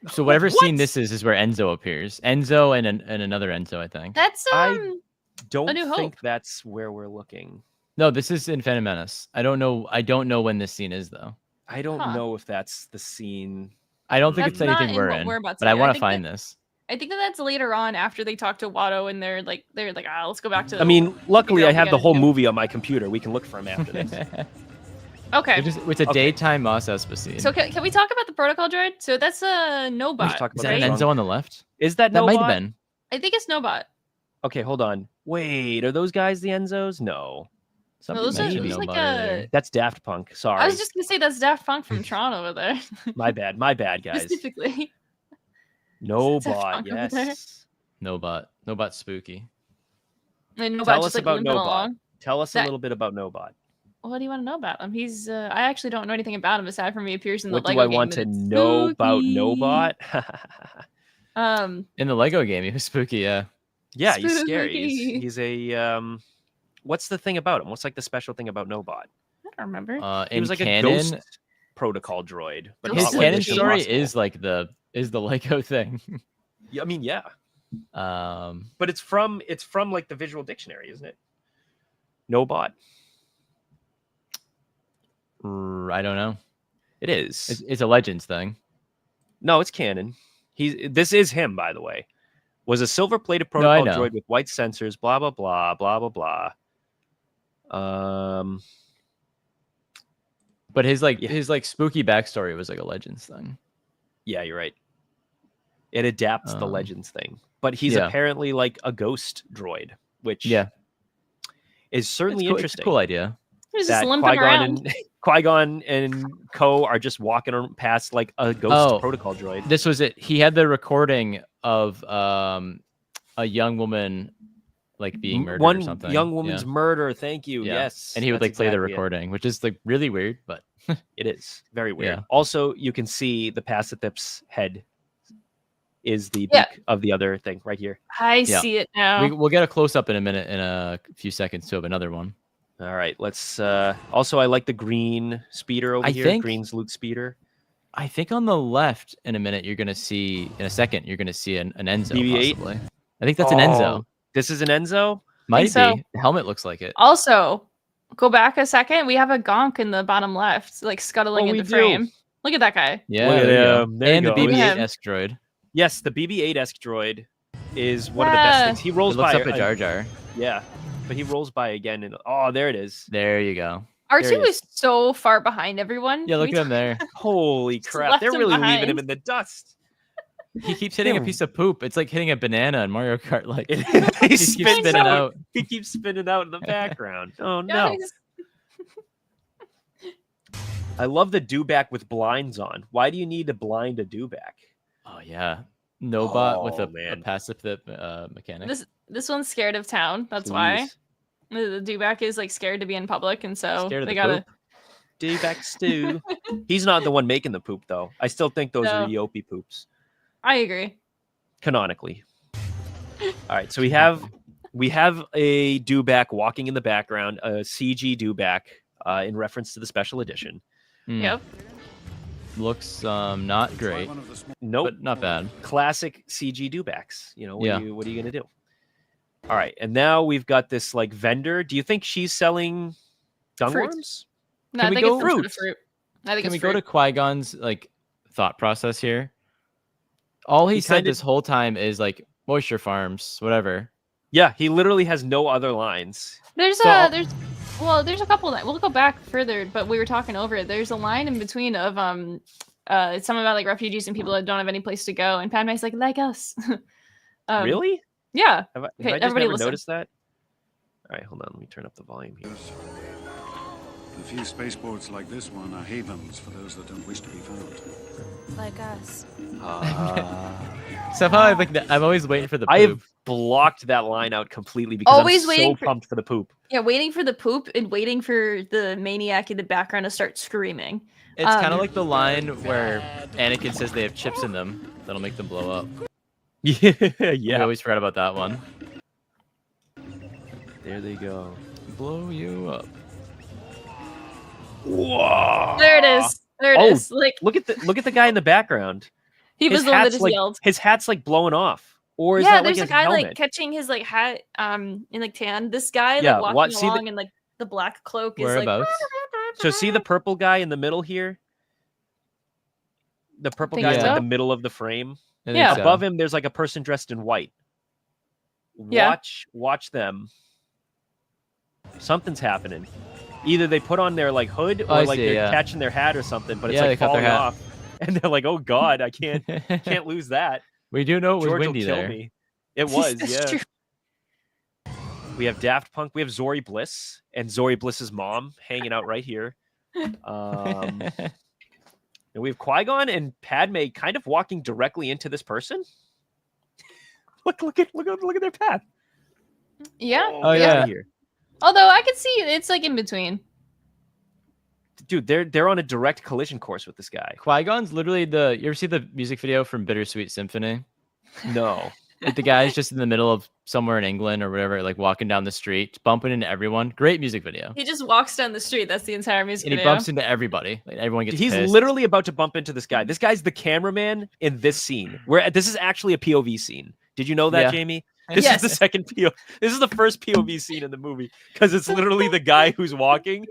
So whatever What? scene this is where Enzo appears. Enzo and another Enzo, I think. That's I don't New think Hope. that's where we're looking. No, this is in Phantom Menace. I don't know when this scene is though. I don't Huh. know if that's the scene. I don't think That's it's not anything in we're what in. we're about to But I do. I want to think find that- this. I think that's later on after they talk to Watto and they're like let's go back to. I mean, luckily figure out I what have we the gotta whole do. movie on my computer. We can look for him after this. Okay. It's a Okay. daytime Mos Espa scene. So can we talk about the protocol droid? So that's a We should Nobot. talk is about that an that right? Enzo on the left? Is that That might have Nobot? been. I think it's Nobot. Okay, hold on. Wait, are those guys the Enzos? No, Something those are- mentioned those like nobody earlier. that's Daft Punk. Sorry, I was just gonna say that's Daft Punk from Tron over there. my bad, guys. Specifically. Nobot, Daft Punk over there. yes. Nobot spooky. And Nobot Tell just us like about limping Nobot. along. Tell us a That- little bit about Nobot. What do you want to know about him? He's I actually don't know anything about him aside from he appears in the What Lego do I game, want and to it's know about spooky. Nobot? In the Lego game, he was spooky, yeah. Yeah, he's scary. Spooky. He's a what's the thing about him? What's like the special thing about Nobot? I don't remember. He In was like canon, a ghost protocol droid, but His his not like canon Mission story Impossible. is like the Lego thing. Yeah, I mean, yeah, Um, but it's from like the visual dictionary, isn't it? Nobot. I don't know. It is. It's a Legends thing. No, it's canon. This is him, by the way. Was a silver-plated No, I protocol know. droid with white sensors. Blah blah blah blah blah blah. But his Yeah. his spooky backstory was like a Legends thing. Yeah, you're right. It adapts the Um, Legends thing, but he's yeah. apparently like a ghost droid, which Yeah, is certainly it's cool, interesting. It's a cool idea. He's just That limping around. and Qui-Gon and Co are just walking past like a ghost Oh. protocol droid. This was it. He had the recording of a young woman like being murdered or One something. young woman's Yeah. murder. Thank you. Yeah. Yes, And he would that's like play the exactly it. recording, which is like really weird, but It is very weird. Yeah. Also, you can see the Pacithip's head is the beak Yeah. of the other thing right here. I Yeah. see it now. we'll get a close up in a minute, in a few seconds, to of another one. All right, let's. Also, I like the green speeder over I here. think- Green's Luke speeder. I think on the left in a minute you're gonna see an Enzo. BB-8? Possibly. I think that's an Enzo. Oh, This is an Enzo. Might so. be. The helmet looks like it. Also, go back a second. We have a gonk in the bottom left, like scuttling Oh, in we the do. frame. Look at that guy. Yeah, Look at there you go. him. There you And the go. BB-8 Yeah. esque droid. Yes, the BB-8-esque droid is one of the best Yeah. things. He It rolls looks by. up at Jar Jar. Yeah, but he rolls by again, and oh, there it is. There you go. R2 There he is so far behind everyone. Yeah, look We at him there. Holy Just crap! left They're him really leaving behind. him in the dust. He keeps hitting a Damn. piece of poop. It's like hitting a banana in Mario Kart. Like he he keeps spins spinning out. out. He keeps spinning out in the background. Oh no! Guys, I love the dewback with blinds on. Why do you need to blind a dewback? Oh yeah, Nobot with Oh, a man. passive mechanic. this one's scared of town. That's why Please. the dewback is like scared to be in public, and so Scared of they the gotta. poop? Dewback stew. He's not the one making the poop though. I still think those are No. Yopi poops. I agree. Canonically. All right, so we have a dewback walking in the background, a CG dewback in reference to the special edition. Hmm. Yep. Looks not great, One of the small Nope, but not bad. classic CG dewbacks. You know, Yeah. what are you gonna do? All right, and now we've got this like vendor. Do you think she's selling dung Fruit. worms? No, I we think go- it's some sort Fruit. of fruit. I think Can it's we fruit. go to Qui-Gon's like thought process here? All he said kinda- this whole time is like moisture farms, whatever. Yeah, he literally has no other lines. There's So- there's a couple that we'll go back further, but we were talking over it. There's a line in between of it's something about like refugees and people that don't have any place to go, and Padme's like us. Really? Yeah. Have I Okay, just everybody never listen. noticed that? All right, hold on. Let me turn up the volume here. A few spaceports like this one are havens for those that don't wish to be found. Like us. Somehow I'm always waiting for the I have poop. blocked that line out completely because Always I'm waiting so for- pumped for the poop. Yeah, waiting for the poop and waiting for the maniac in the background to start screaming. It's kind of like the line where Anakin says they have chips in them that'll make them blow up. Yeah, We yeah. always forgot about that one. There they go. Blow you up. Whoa! There it is. There it Oh, is. Like Look at the guy in the background. he was His the one that hat's just like yelled. his hat's like blowing off. Or is Yeah, that like there's his a guy helmet? like catching his like hat in like tan. This guy Yeah, like walking see the- along and like the black cloak is like Whereabouts? So see the purple guy in the middle here? The purple Think guy's so? like the middle of the frame. I think Yeah. so. Above him, there's like a person dressed in white. Yeah. Watch them. Something's happening. Either they put on their like hood or I like see, they're yeah. catching their hat or something, but it's Yeah, they like cut their falling hat. off. And they're like, oh god, I can't lose that. We do know it was George will windy kill there. me. It was, That's yeah. true. We have Daft Punk, we have Zori Bliss, and Zori Bliss's mom hanging out right here. And we have Qui-Gon and Padme kind of walking directly into this person. look at their path. Yeah. Oh, get yeah. outta here. Although I could see it's like in between. Dude, they're on a direct collision course with this guy. Qui-Gon's literally the. You ever see the music video from Bittersweet Symphony? No. Like the guy's just in the middle of somewhere in England or whatever, like walking down the street, bumping into everyone. Great music video. He just walks down the street. That's the entire music And he video. bumps into everybody. Like everyone gets He's pissed. literally about to bump into this guy. This guy's the cameraman in this scene. Where this is actually a POV scene. Did you know that, Yeah. Jamie? This Yes. is the second POV. This is the first POV scene in the movie because it's literally the guy who's walking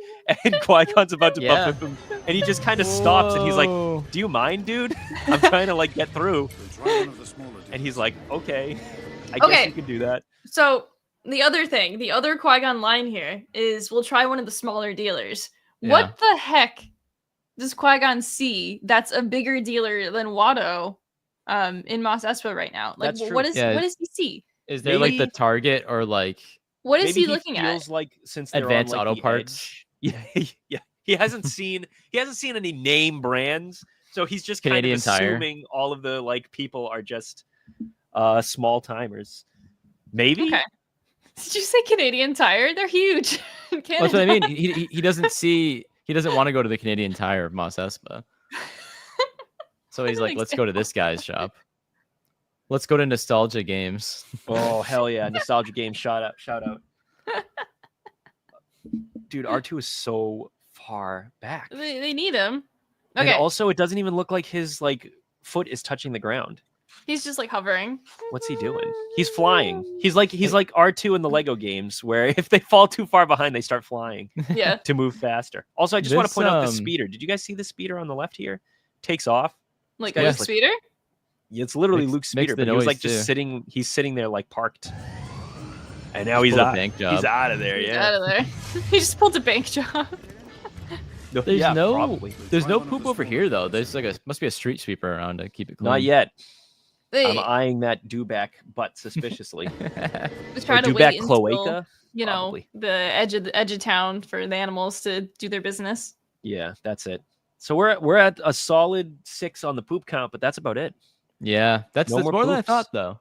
and Qui-Gon's about to Yeah. bump into him, and he just kind of stops and he's like, Whoa. "Do you mind, dude? I'm trying to like get through." So try one of the smaller And he's like, "Okay, I guess Okay. you can do that." So the other thing, the other Qui-Gon line here is we'll try one of the smaller dealers. Yeah. What the heck does Qui-Gon see that's a bigger dealer than Watto in Mos Espa right now? Like That's true. what Yeah. does he see? Is there like the Maybe- Target or like What is Maybe he looking feels at? like since they're Advanced on, like, Auto the Parts? edge- yeah. He hasn't seen any name brands, so he's just Canadian kind of Tire. assuming all of the like people are just small timers. Maybe. Okay. Did you say Canadian Tire? They're huge. in Well, that's what I Canada. mean. He doesn't see. He doesn't want to go to the Canadian Tire of Mos Espa. So he's like, let's go to this guy's shop. Let's go to Nostalgia Games. Oh hell yeah! Nostalgia game. Shout out. Dude, R2 is so far back. They need him. And Okay. also, it doesn't even look like his like foot is touching the ground. He's just like hovering. What's he doing? He's flying. He's like R2 in the Lego games, where if they fall too far behind, they start flying Yeah. to move faster. Also, I just want to This, point out the speeder. Did you guys see the speeder on the left here? Takes off. Like This a guy's like- speeder? Yeah, it's literally Makes- Luke's makes speeder, the but he was like noise, just too. sitting. He's sitting there like parked, and now Just he's pulled a out. bank He's job. out of there. He's Yeah. out of there. He just pulled a bank job. No, There's yeah, no. probably. There's Try no one of poop the over smaller here though. dealers. There's like must be a street sweeper around to keep it clean. Not yet. They I'm eyeing that dewback butt suspiciously. was Or trying to dewback wait until, cloaca. you know, Probably. the edge of town for the animals to do their business. Yeah, that's it. So we're at a solid 6 on the poop count, but that's about it. Yeah, that's No more more than I poops. thought though.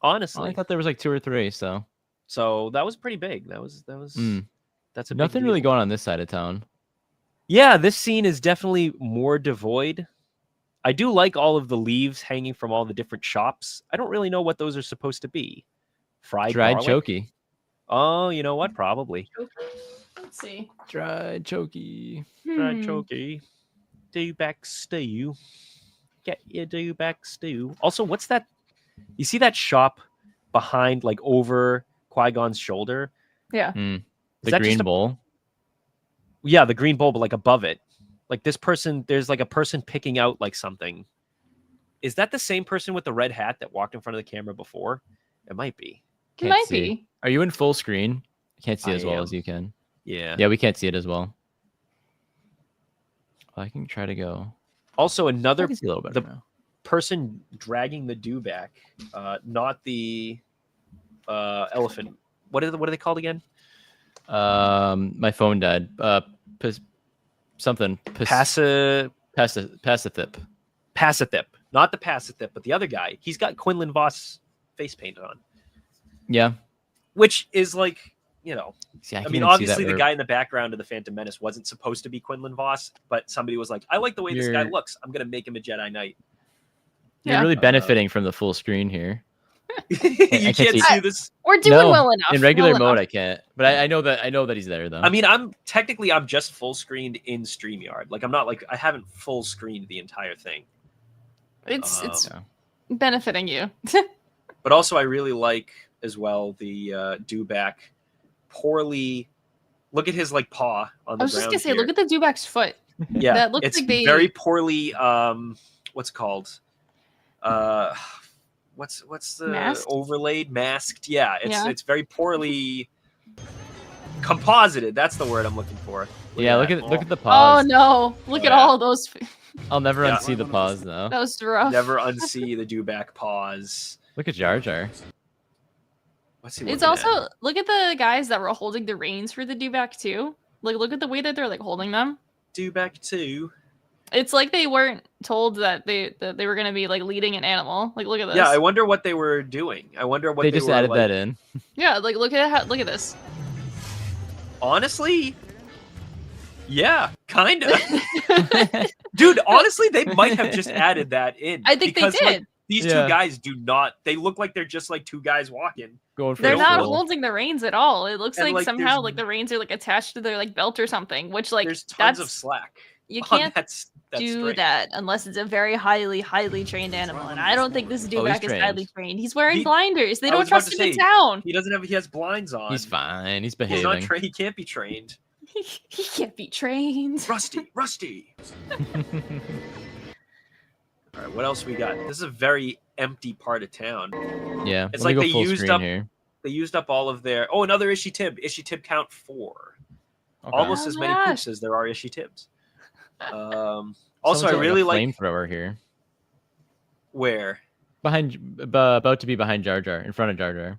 I Honestly. thought there was like 2 or 3. So So that was pretty big. That was Mm. that's a big nothing really deal. going on this side of town. Yeah, this scene is definitely more devoid. I do like all of the leaves hanging from all the different shops. I don't really know what those are supposed to be. Fried Dried garlic? chokey. Oh, you know what? Probably. Let's see. Dried chokey. Fried Hmm. chokey. Dewback stew. Get your dewback stew. Also, what's that? You see that shop behind, like over Qui-Gon's shoulder? Yeah. Mm. Is The that just green a- bowl. Yeah, the green bowl, but like above it. Like this person, there's like a person picking out like something. Is that the same person with the red hat that walked in front of the camera before? It might be. It Can't might see. be. Are you in full screen? I can't see I as well am. as you can. Yeah. Yeah, we can't see it as well. I can try to go. Also, I another can see a little better the- now. person dragging the dew back, not the elephant. What are they called again? My phone died. something. Passathip. Passathip. Not the Passathip, but the other guy. He's got Quinlan Voss face paint on. Yeah. Which is like, you know, See, I mean, obviously the guy in the background of the Phantom Menace wasn't supposed to be Quinlan Voss, but somebody was like, I like the way this guy looks. I'm going to make him a Jedi Knight. You're really benefiting from the full screen here. You can't see this. We're doing well enough. In regular mode, I can't. But I know that he's there, though. I mean, I'm just full screened in StreamYard. Like, I'm not like, I haven't full screened the entire thing. It's benefiting you. But also, I really like as well the Dewback poorly. Look at his like paw on the ground. I was just gonna say, here. look at the Dewback's foot. Yeah, that looks it's like they very poorly. What's it called? What's the overlaid masked? Yeah, it's very poorly composited. That's the word I'm looking for. Look at the paws. Oh no! Look at all those. I'll never unsee the paws though. That was rough. Never unsee the Dewback paws. Look at Jar Jar. It's also look at the guys that were holding the reins for the Dewback too. Like look at the way that they're like holding them. Dewback 2. It's like they weren't told that they were gonna be like leading an animal. Like look at this. Yeah, I wonder what they were doing. I wonder what they just added that in. Yeah, like look at this. Honestly, yeah, kinda. Dude, honestly, they might have just added that in. I think they did. Like, these two guys do not. They look like they're just like two guys walking. They're not holding the reins at all. It looks like somehow like the reins are like attached to their like belt or something. Which like there's tons of slack. You can't do that unless it's a very highly trained animal. And I don't think this Dewback is highly trained. He's wearing blinders. They don't trust him in town. He doesn't have. He has blinds on. He's fine. He's behaving. He's not he can't be trained. He can't be trained. Rusty. All right, what else we got? This is a very empty part of town. Yeah, it's like they used up. Here. They used up all of their. Oh, another Ishi Tib. Ishi Tib count 4. Okay. Almost as many poops as there are Ishi Tibs. Also, I really like flamethrower here. Where? About to be behind Jar Jar, in front of Jar Jar.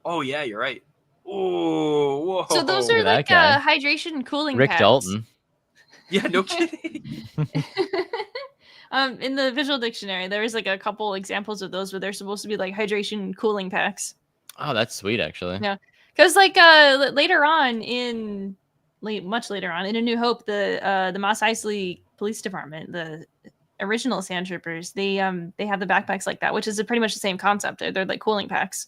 Oh yeah, you're right. Oh, whoa! So those are like hydration and cooling Rick packs. Dalton. Yeah, no kidding. In the visual dictionary, there is like a couple examples of those where they're supposed to be like hydration and cooling packs. Oh, that's sweet, actually. Yeah, because like later on much later on in A New Hope, the Mos Eisley Police Department, the original Sand Troopers, they have the backpacks like that, which is pretty much the same concept. They're like cooling packs.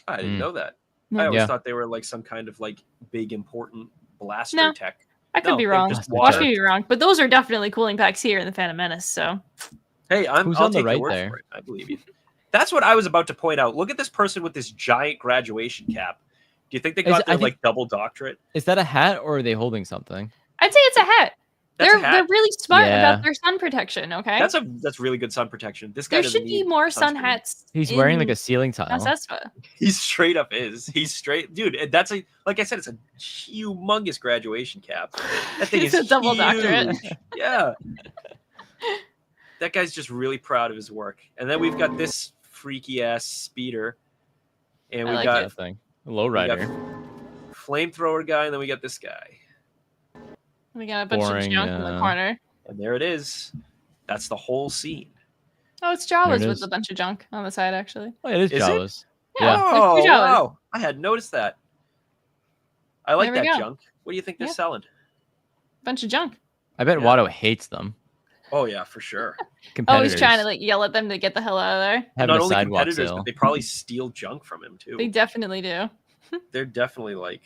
I didn't know that. I always thought they were like some kind of like big important blaster tech. I could be wrong. Watch me be wrong, but those are definitely cooling packs here in the Phantom Menace. So, hey, I'll take your word for it. I believe you. That's what I was about to point out. Look at this person with this giant graduation cap. Do you think they got their like double doctorate? Is that a hat or are they holding something? I'd say it's a hat. They're really smart about their sun protection. Okay, that's really good sun protection. This guy should be more sun hats. He's wearing like a ceiling tile. Mos Espa. He straight up is. He's straight, dude. That's like I said, it's a humongous graduation cap. That thing is a double huge. doctorate. Yeah. That guy's just really proud of his work. And then we've got this freaky ass speeder, and we got that thing. Lowrider, flamethrower guy, and then we got this guy. We got a bunch of junk in the corner. And there it is. That's the whole scene. Oh, it's Jawas with a bunch of junk on the side, actually. Oh, it is Jawas. Yeah. Oh, wow. I hadn't noticed that. I like that junk. What do you think they're selling? Bunch of junk. I bet Watto hates them. Oh, yeah, for sure. Oh, he's trying to like yell at them to get the hell out of there. Not only competitors, but they probably steal junk from him, too. They definitely do. They're definitely like...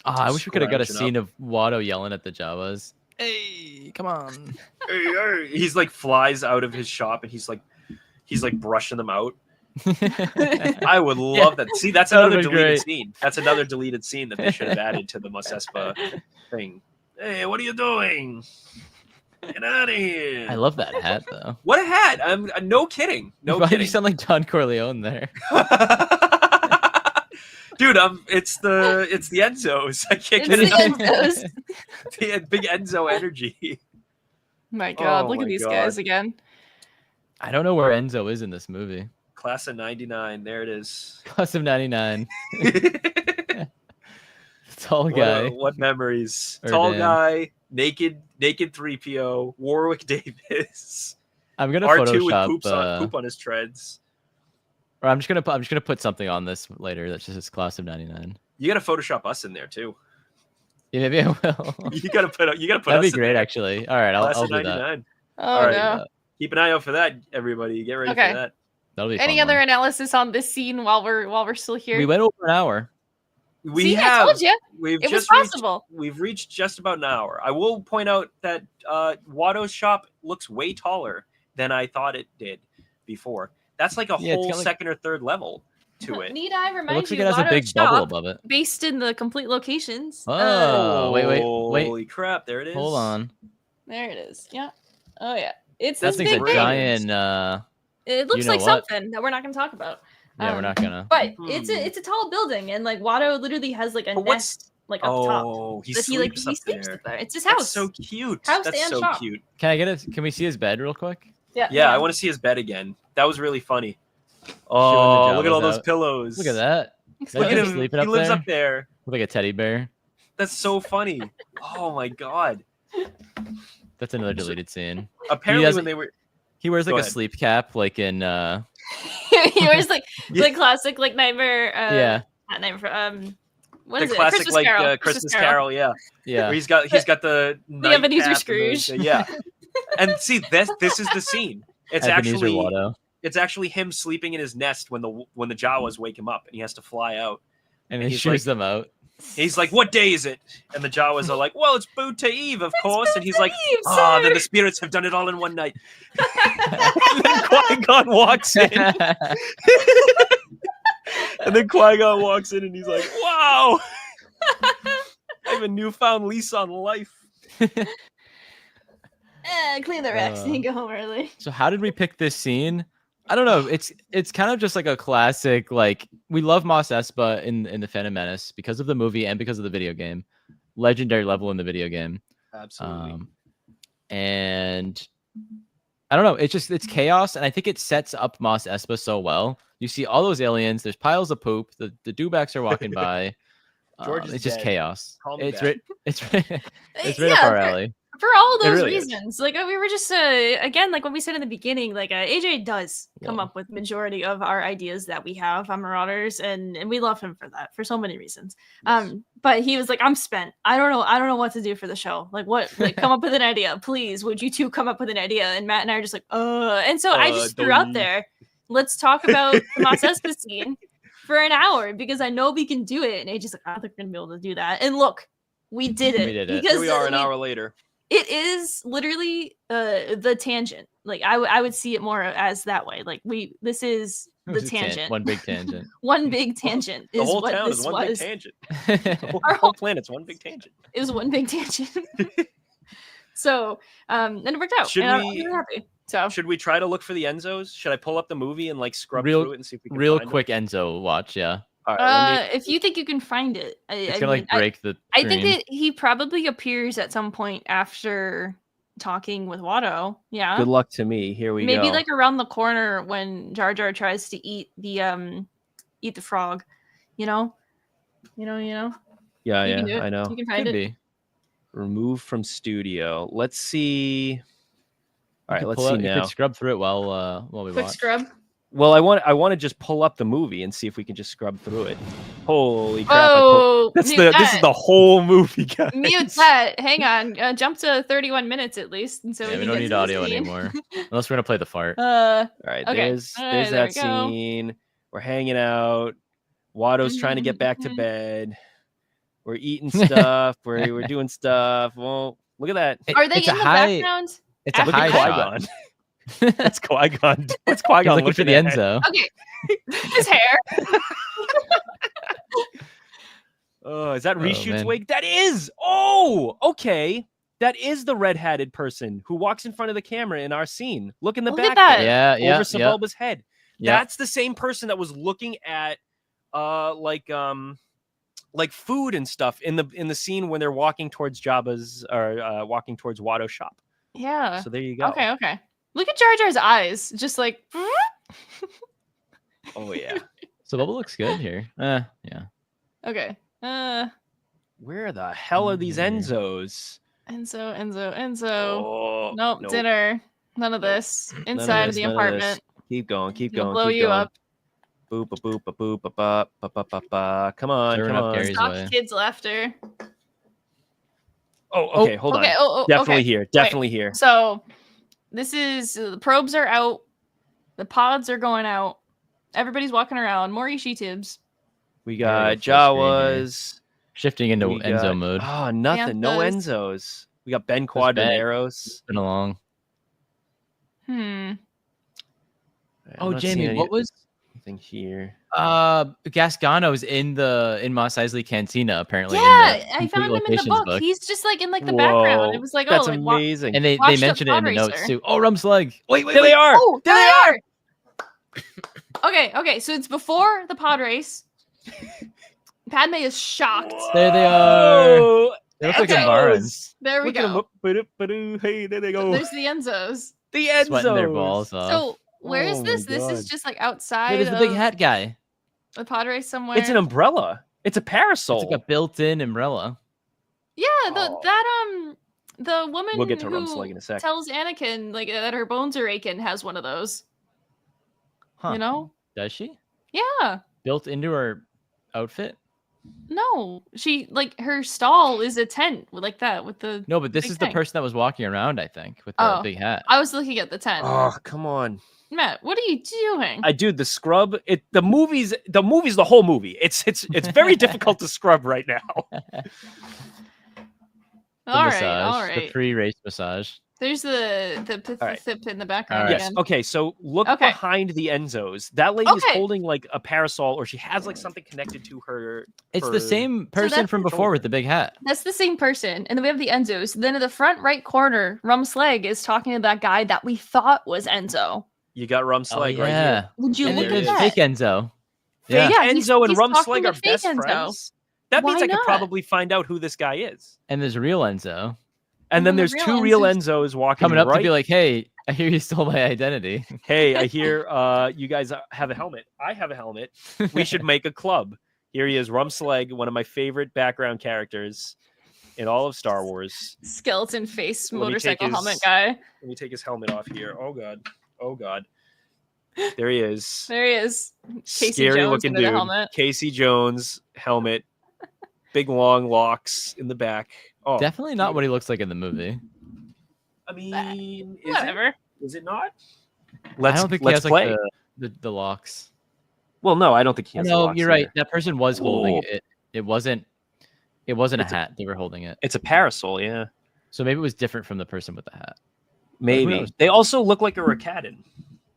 I wish we could have got a scene of Watto yelling at the Jawas. Hey, come on. Hey. He's like flies out of his shop and he's like brushing them out. I would love that. See, that's another deleted scene. That's another deleted scene that they should have added to the Mos Espa thing. Hey, what are you doing? Get out of here. I love that hat though. What a hat. I'm no kidding. Why do you sound like Don Corleone there? Dude, it's the Enzos. I can't get enough. The big Enzo energy. My God, look at these guys again. I don't know where Enzo is in this movie. Class of '99. There it is. Class of '99. Tall guy. What memories? Or Tall Dan. guy, naked 3PO, Warwick Davis, I'm gonna R2 with Photoshop. poop on his treads. Or I'm just gonna put something on this later. That's just his class of '99. You gotta Photoshop us in there too. Yeah, maybe I will. You gotta put That'd us be in great, there. actually. All right, Class I'll of do that. 99. Oh All right. no. Keep an eye out for that, everybody. Get ready Okay. for that. That'll be a Any fun other one. analysis on this scene while we're still here? We went over an hour. See, I told you. We've It was just reached, possible. we've reached just about an hour. I will point out that Watto's shop looks way taller than I thought it did before. That's like a Yeah, it's whole got, like- second or third level to it. Need I It remind looks like you, it has a Watto's big bubble shop, above it. based in the complete locations. Oh, wait. Holy crap! There it is. Hold on. There it is. Yeah. Oh yeah. It's That this thing's big a thing. giant. It looks know like what? something that we're not going to talk about. Yeah, we're not gonna. But it's a tall building, and like Watto literally has like a But what's- nest like up top. Oh, he That sleeps he up sleeps there. there. It's his That's house. so cute. House That's and so shop. cute. Can I get it? Can we see his bed real quick? Yeah, I want to see his bed again. That was really funny. Showing Oh, the look at all Jabba's those out. pillows. Look at that. Look at He's him. sleeping He up lives there? up there. With like a teddy bear. That's so funny. Oh my god. That's another deleted scene. Apparently, doesn't- when they were He wears like Go a ahead. sleep cap, like in he wears like Yeah. the classic like nightmare. yeah, Not nightmare. What the is it? classic Christmas like Carol. Christmas Carol, yeah. yeah. Where he's got the Ebenezer nightcap and the- Scrooge. yeah. And see, this is the scene. It's Ebenezer actually Watto. it's actually him sleeping in his nest when the Jawas wake him up and he has to fly out. And and he he's shoots like- them out. He's like, "What day is it?" And the Jawas are like, "Well, it's Buta Eve, of course." And he's like, Eve, "Ah, sir." then the spirits have done it all in one night." And then Qui-Gon walks in. And then Qui-Gon walks in and he's like, "Wow, I have a newfound lease on life." Clean the racks and go home early. So how did we pick this scene? I don't know. It's kind of just like a classic. Like we love Mos Espa in the Phantom Menace because of the movie and because of the video game. Legendary level in the video game. Absolutely. And I don't know. It's chaos, and I think it sets up Mos Espa so well. You see all those aliens. There's piles of poop. The dewbacks are walking by. George is it's just dead. chaos. Call me It's back. right. It's right up our alley. For all It those really is. reasons, like we were just again, like what we said in the beginning, like AJ does come Yeah. up with majority of our ideas that we have on Marauders, and we love him for that for so many reasons. But he was like, I'm spent. I don't know what to do for the show. Like what? Like come up with an idea, please. Would you two come up with an idea? And Matt and I are just like, and so I just threw out Dolly. there, let's talk about the Mos Espa scene for an hour because I know we can do it. And AJ's like, I don't think we're gonna be able to do that. And look, we did it. We did it. Because Here we are an hour later. it is literally the tangent. Like I would see it more as that way. Like this is It the was a tangent. one big tangent. One big tangent The is whole what town this is one big was. tangent. That's The whole planet's one big tangent. It was one big tangent. So and it worked out. Should and I'm we- really happy. So Should we try to look for the Enzos? Should I pull up the movie and like scrub Real- through it and see if we can Real find quick Enzo watch, yeah. Them? All right, let me- if you think you can find it, It's I gonna mean, like break the I think screen. that he probably appears at some point after talking with Watto. Yeah. Good luck to me. Here we Maybe go. like around the corner when Jar Jar tries to eat the frog, you know. yeah, You yeah, can do it. I know. You can find Could it. be. Remove from studio. Let's see. All right, You let's pull see out- You now. could scrub through it while we Quick watch. scrub. Well, I want to just pull up the movie and see if we can just scrub through it. Holy crap! Oh, This mute is that. the whole movie, guys. Mute that. Hang on. Jump to 31 minutes at least, and so Yeah, we we can don't get need to the audio scene. anymore, unless we're gonna play the fart. All right, Okay. there's All right, there that we go. scene. We're hanging out. Watto's trying to get back to Mhm. bed. We're eating stuff. we're doing stuff. Well, look at that. Are they It's in a the high- background? It's a After Look at high that? shot. Qui-Gon. That's Qui-Gon. What's He's Qui-Gon looking for the at? Enzo. Okay. His hair. Oh, is that Reshoot's man. wig? That is. Oh, okay. That is the red-hatted person who walks in front of the camera in our scene. Look in the Look back at that. there, Yeah, yeah, over yeah. Sebulba's head. Yeah. That's the same person that was looking at like food and stuff in the scene when they're walking towards Jabba's or walking towards Watto's shop. Yeah. So there you go. Okay. Look at Jar Jar's eyes, just like. Oh yeah. So Bubble looks good here. Yeah. Okay. Where the hell are these Here. Enzos? Enzo. Oh, Nope, nope. dinner. None of Nope. this. None of Inside this, the none of this. apartment. Keep going, keep Gonna going, blow keep you going. up. Boop, a boop, a boop, a ba, ba, ba, ba, ba. Come on, Serving come up on. Gary's Stop way. kids' laughter. Oh, okay, hold Okay. on. Oh, Definitely okay. here. Definitely here. So this is the probes are out. The pods are going out. Everybody's walking around. More Ishitibs. We gotta got go full screen here. Jawas. Shifting into We Enzo got- mode. Oh, nothing. No Banthas. Enzos. We got Ben Who's Ben? Quadraneros. Been along. I'm Oh, not Jamie, seeing what was anything here? Gasgano's in Mos Eisley Cantina apparently. Yeah, in the I Complete found him in the Locations book. He's just like in like the background. It was like, that's oh, like amazing. And they washed up mentioned it in the pod notes racer. too. Oh, Rum's leg. Wait, There they are. Oh, there they are. Okay, so it's before the pod race. Padme is shocked. There they are. Whoa, They look like Okay. Embarans. There we Look at 'em. go. Ba-do-ba-do. Hey, there they go. There's the Enzos. The Enzos. Sweating their balls off. So where is Oh my this? This is God. just like Hey, outside there's the big of hat guy. the pod race somewhere. It's an umbrella. It's a parasol. It's like a built-in umbrella. Yeah, the woman We'll get to who Rumsleg in a sec. tells Anakin like that her bones are aching has one of those. Huh. You know? Does she? Yeah. Built into her outfit? No, she like her stall is a tent with like that with the. No, but this big is the thing. person that was walking around, I think, with the Oh. big hat. I was looking at the tent. Oh, come on. Matt, what are you doing? Dude, the scrub, the movie's the whole movie. It's very difficult to scrub right now. all massage, right. The pre-race massage. There's the All right. thip in the background Right. Yes. again. Okay, so look Okay. behind the Enzos. That lady is Okay. holding like a parasol, or she has like something connected to her. It's her- the same person that's from the before with the big hat. That's the same person. And then we have the Enzos. Then in the front right corner, Rumsleg is talking to that guy that we thought was Enzo. You got Rumsleg Oh, right yeah. here. Would you And look then at there's that? fake Enzo. Fake Yeah. Yeah, he's- Enzo and he's talking Rumsleg to are fake best Enzo. friends. That means Why I could not? probably find out who this guy is. And there's real Enzo And then the there's real two real Enzos- Enzos walking coming up right. to be like, "Hey, I hear you stole my identity." Hey, I hear you guys have a helmet. I have a helmet. We should make a club. Here he is, Rumsleg, one of my favorite background characters in all of Star Wars. Skeleton face Let me take motorcycle helmet his- guy. Let me take his helmet off here. Oh god. Oh god. There he is. There he is. Casey Scary Jones looking under the dude. helmet. Casey Jones helmet. Big long locks in the back. Oh, Definitely not dude. what he looks like in the movie. I mean, is it? Whatever. Is it not? I Let's don't think he let's has play. like the locks. Well, no, I don't think he has. the No, locks you're right. either. That person was holding Oh. it. It wasn't a It's a- hat. They were holding it. It's a parasol, yeah. So maybe it was different from the person with the hat. Maybe. knows? They also look like a Rakatan.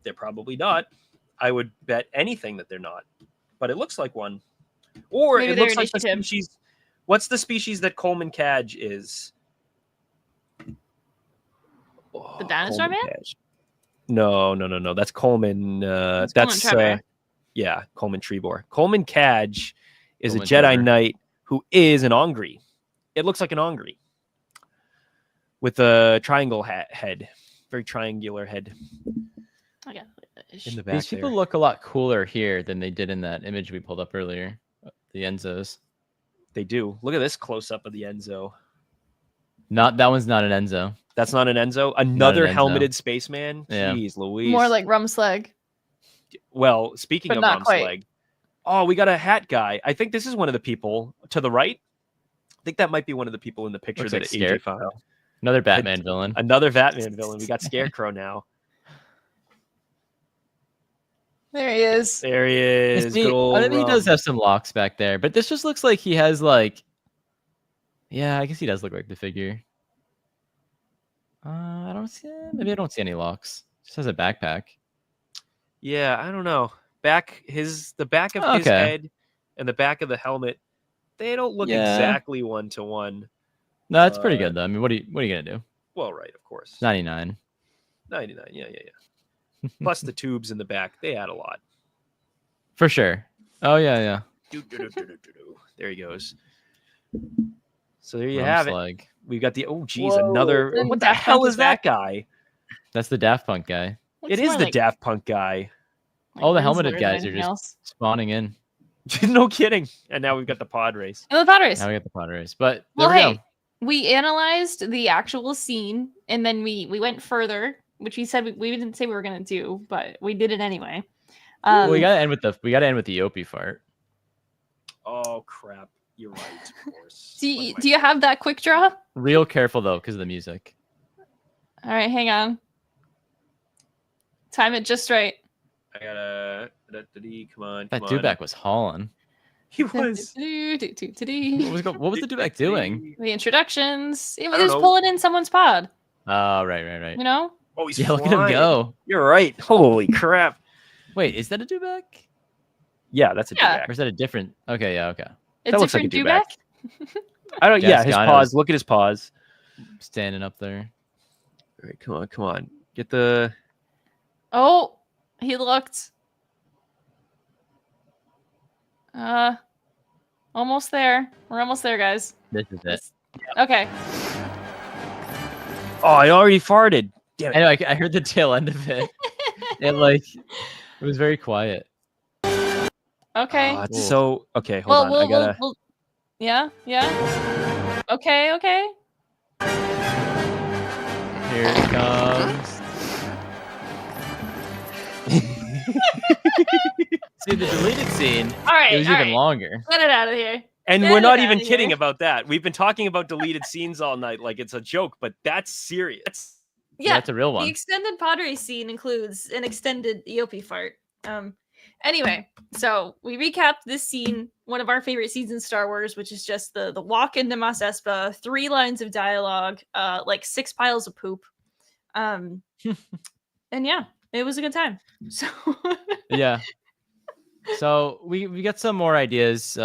They're probably not. I would bet anything that they're not. But it looks like one. Or Maybe it they're looks like the initiative. species. What's the species that Coleman Cadge is? The dinosaur Coleman man? Cadge. No. That's Coleman. That's That's Coleman Trevor. yeah, Coleman Trebor. Coleman Cadge is Coleman a Jedi Trevor. Knight who is an Ongri. It looks like an Ongri with a triangle head, very triangular head Okay. in the back. These people there. look a lot cooler here than they did in that image we pulled up earlier. The Enzos. They do. Look at this close up of the Enzo. That one's not an Enzo. That's not an Enzo. Another Enzo. helmeted spaceman. Yeah. Jeez, Louise. More like Rumsleg. Well, speaking But of not quite. Rumsleg, oh, we got a hat guy. I think this is one of the people to the right. I think that might be one of the people in the picture Looks that like AJ found. Scarecrow. Another Batman villain. Another Batman villain. We got Scarecrow now. There he is. There he is. See, Good old I mean, he does Rum. have some locks back there, but this just looks like he has like. Yeah, I guess he does look like the figure. I don't see. Maybe I don't see any locks. Just has a backpack. Yeah, I don't know. The back of his Okay. head and the back of the helmet, they don't look Yeah. exactly one to one. No, that's pretty Uh, good though. I mean, what are you gonna do? Well, right, of course. 99. 99. Yeah. Plus the tubes in the back, they add a lot. For sure. Oh yeah. There he goes. So there you have it. Rumsleg. We've got the geez, Whoa, another. then What the Daft hell Punk is is that back. guy? That's the Daft Punk guy. Looks It is more the like- Daft Punk guy. like All the Rinsler helmeted than guys are anything just else. spawning in. No kidding. And now we've got the pod race. And the pod race. Now we got the pod race. But Well, there we hey, go. we analyzed the actual scene, and then we went further, which we said we didn't say we were gonna do, but we did it anyway. Well, we gotta end with the Opie fart. Oh crap! You're right. Of course. do you have that quick draw? Real careful though, because of the music. All right, hang on. Time it just right. I gotta. Come on. That come on. Dubak was hauling. He was. What was the Dubak doing? The introductions. He I was don't just know. pulling in someone's pod. Oh, right. You know? Oh, he's Yeah, look at him flying. go. You're right. Holy crap! Wait, is that a Dubak? Yeah, that's a Yeah. Dubak. Or is that a different? Okay, yeah, okay. A That looks like different a Dubak. Dubak? I don't. Yeah, his Gascon paws. was- Look at his paws. Standing up there. All right, come on. Get the. Oh, he looked. Almost there. We're almost there, guys. This is it. Okay. Oh, I already farted. Damn I it. know. I heard the tail end of it. It was very quiet. Okay. Oh, it's Cool. so okay. Hold on. I gotta. Yeah. Okay. Here it comes. See, the deleted scene, All right. it was all even right. longer. Get it out of here. And Get we're it not outta even here. kidding about that. We've been talking about deleted scenes all night like it's a joke, but that's serious. Yeah, Yeah. that's a real The one. extended Padre scene includes an extended Eopie fart. Anyway, so we recapped this scene, one of our favorite scenes in Star Wars, which is just the walk into Mos Espa, 3 lines of dialogue, like 6 piles of poop. And yeah, it was a good time. So Yeah. So we got some more ideas in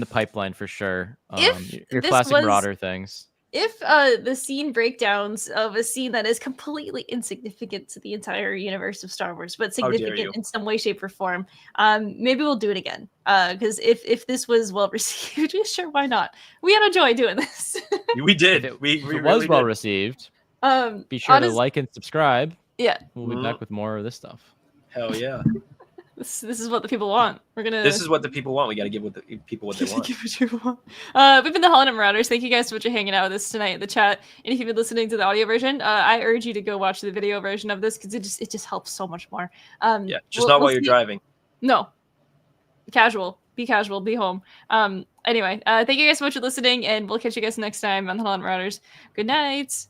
the pipeline for sure. If Your this classic was- Marauder things. if the scene breakdowns of a scene that is completely insignificant to the entire universe of Star Wars, but How dare you. significant in some way, shape, or form, maybe we'll do it again. Because if this was well received, sure, why not? We had a joy doing this. We did. If We it really was well did. received, um, be sure to honest- like and subscribe. Yeah, We'll be Mhm. back with more of this stuff. Hell yeah. this is what the people want. We're gonna. This is what the people want. We got to give what the people what they want. Give what you want. We've been the Holland Marauders. Thank you guys so much for hanging out with us tonight in the chat. And if you've been listening to the audio version, I urge you to go watch the video version of this because it just helps so much more. Yeah, just not while you're driving. No. Casual. Be casual. Be home. Anyway, thank you guys so much for listening, and we'll catch you guys next time on the Holland Marauders. Good night.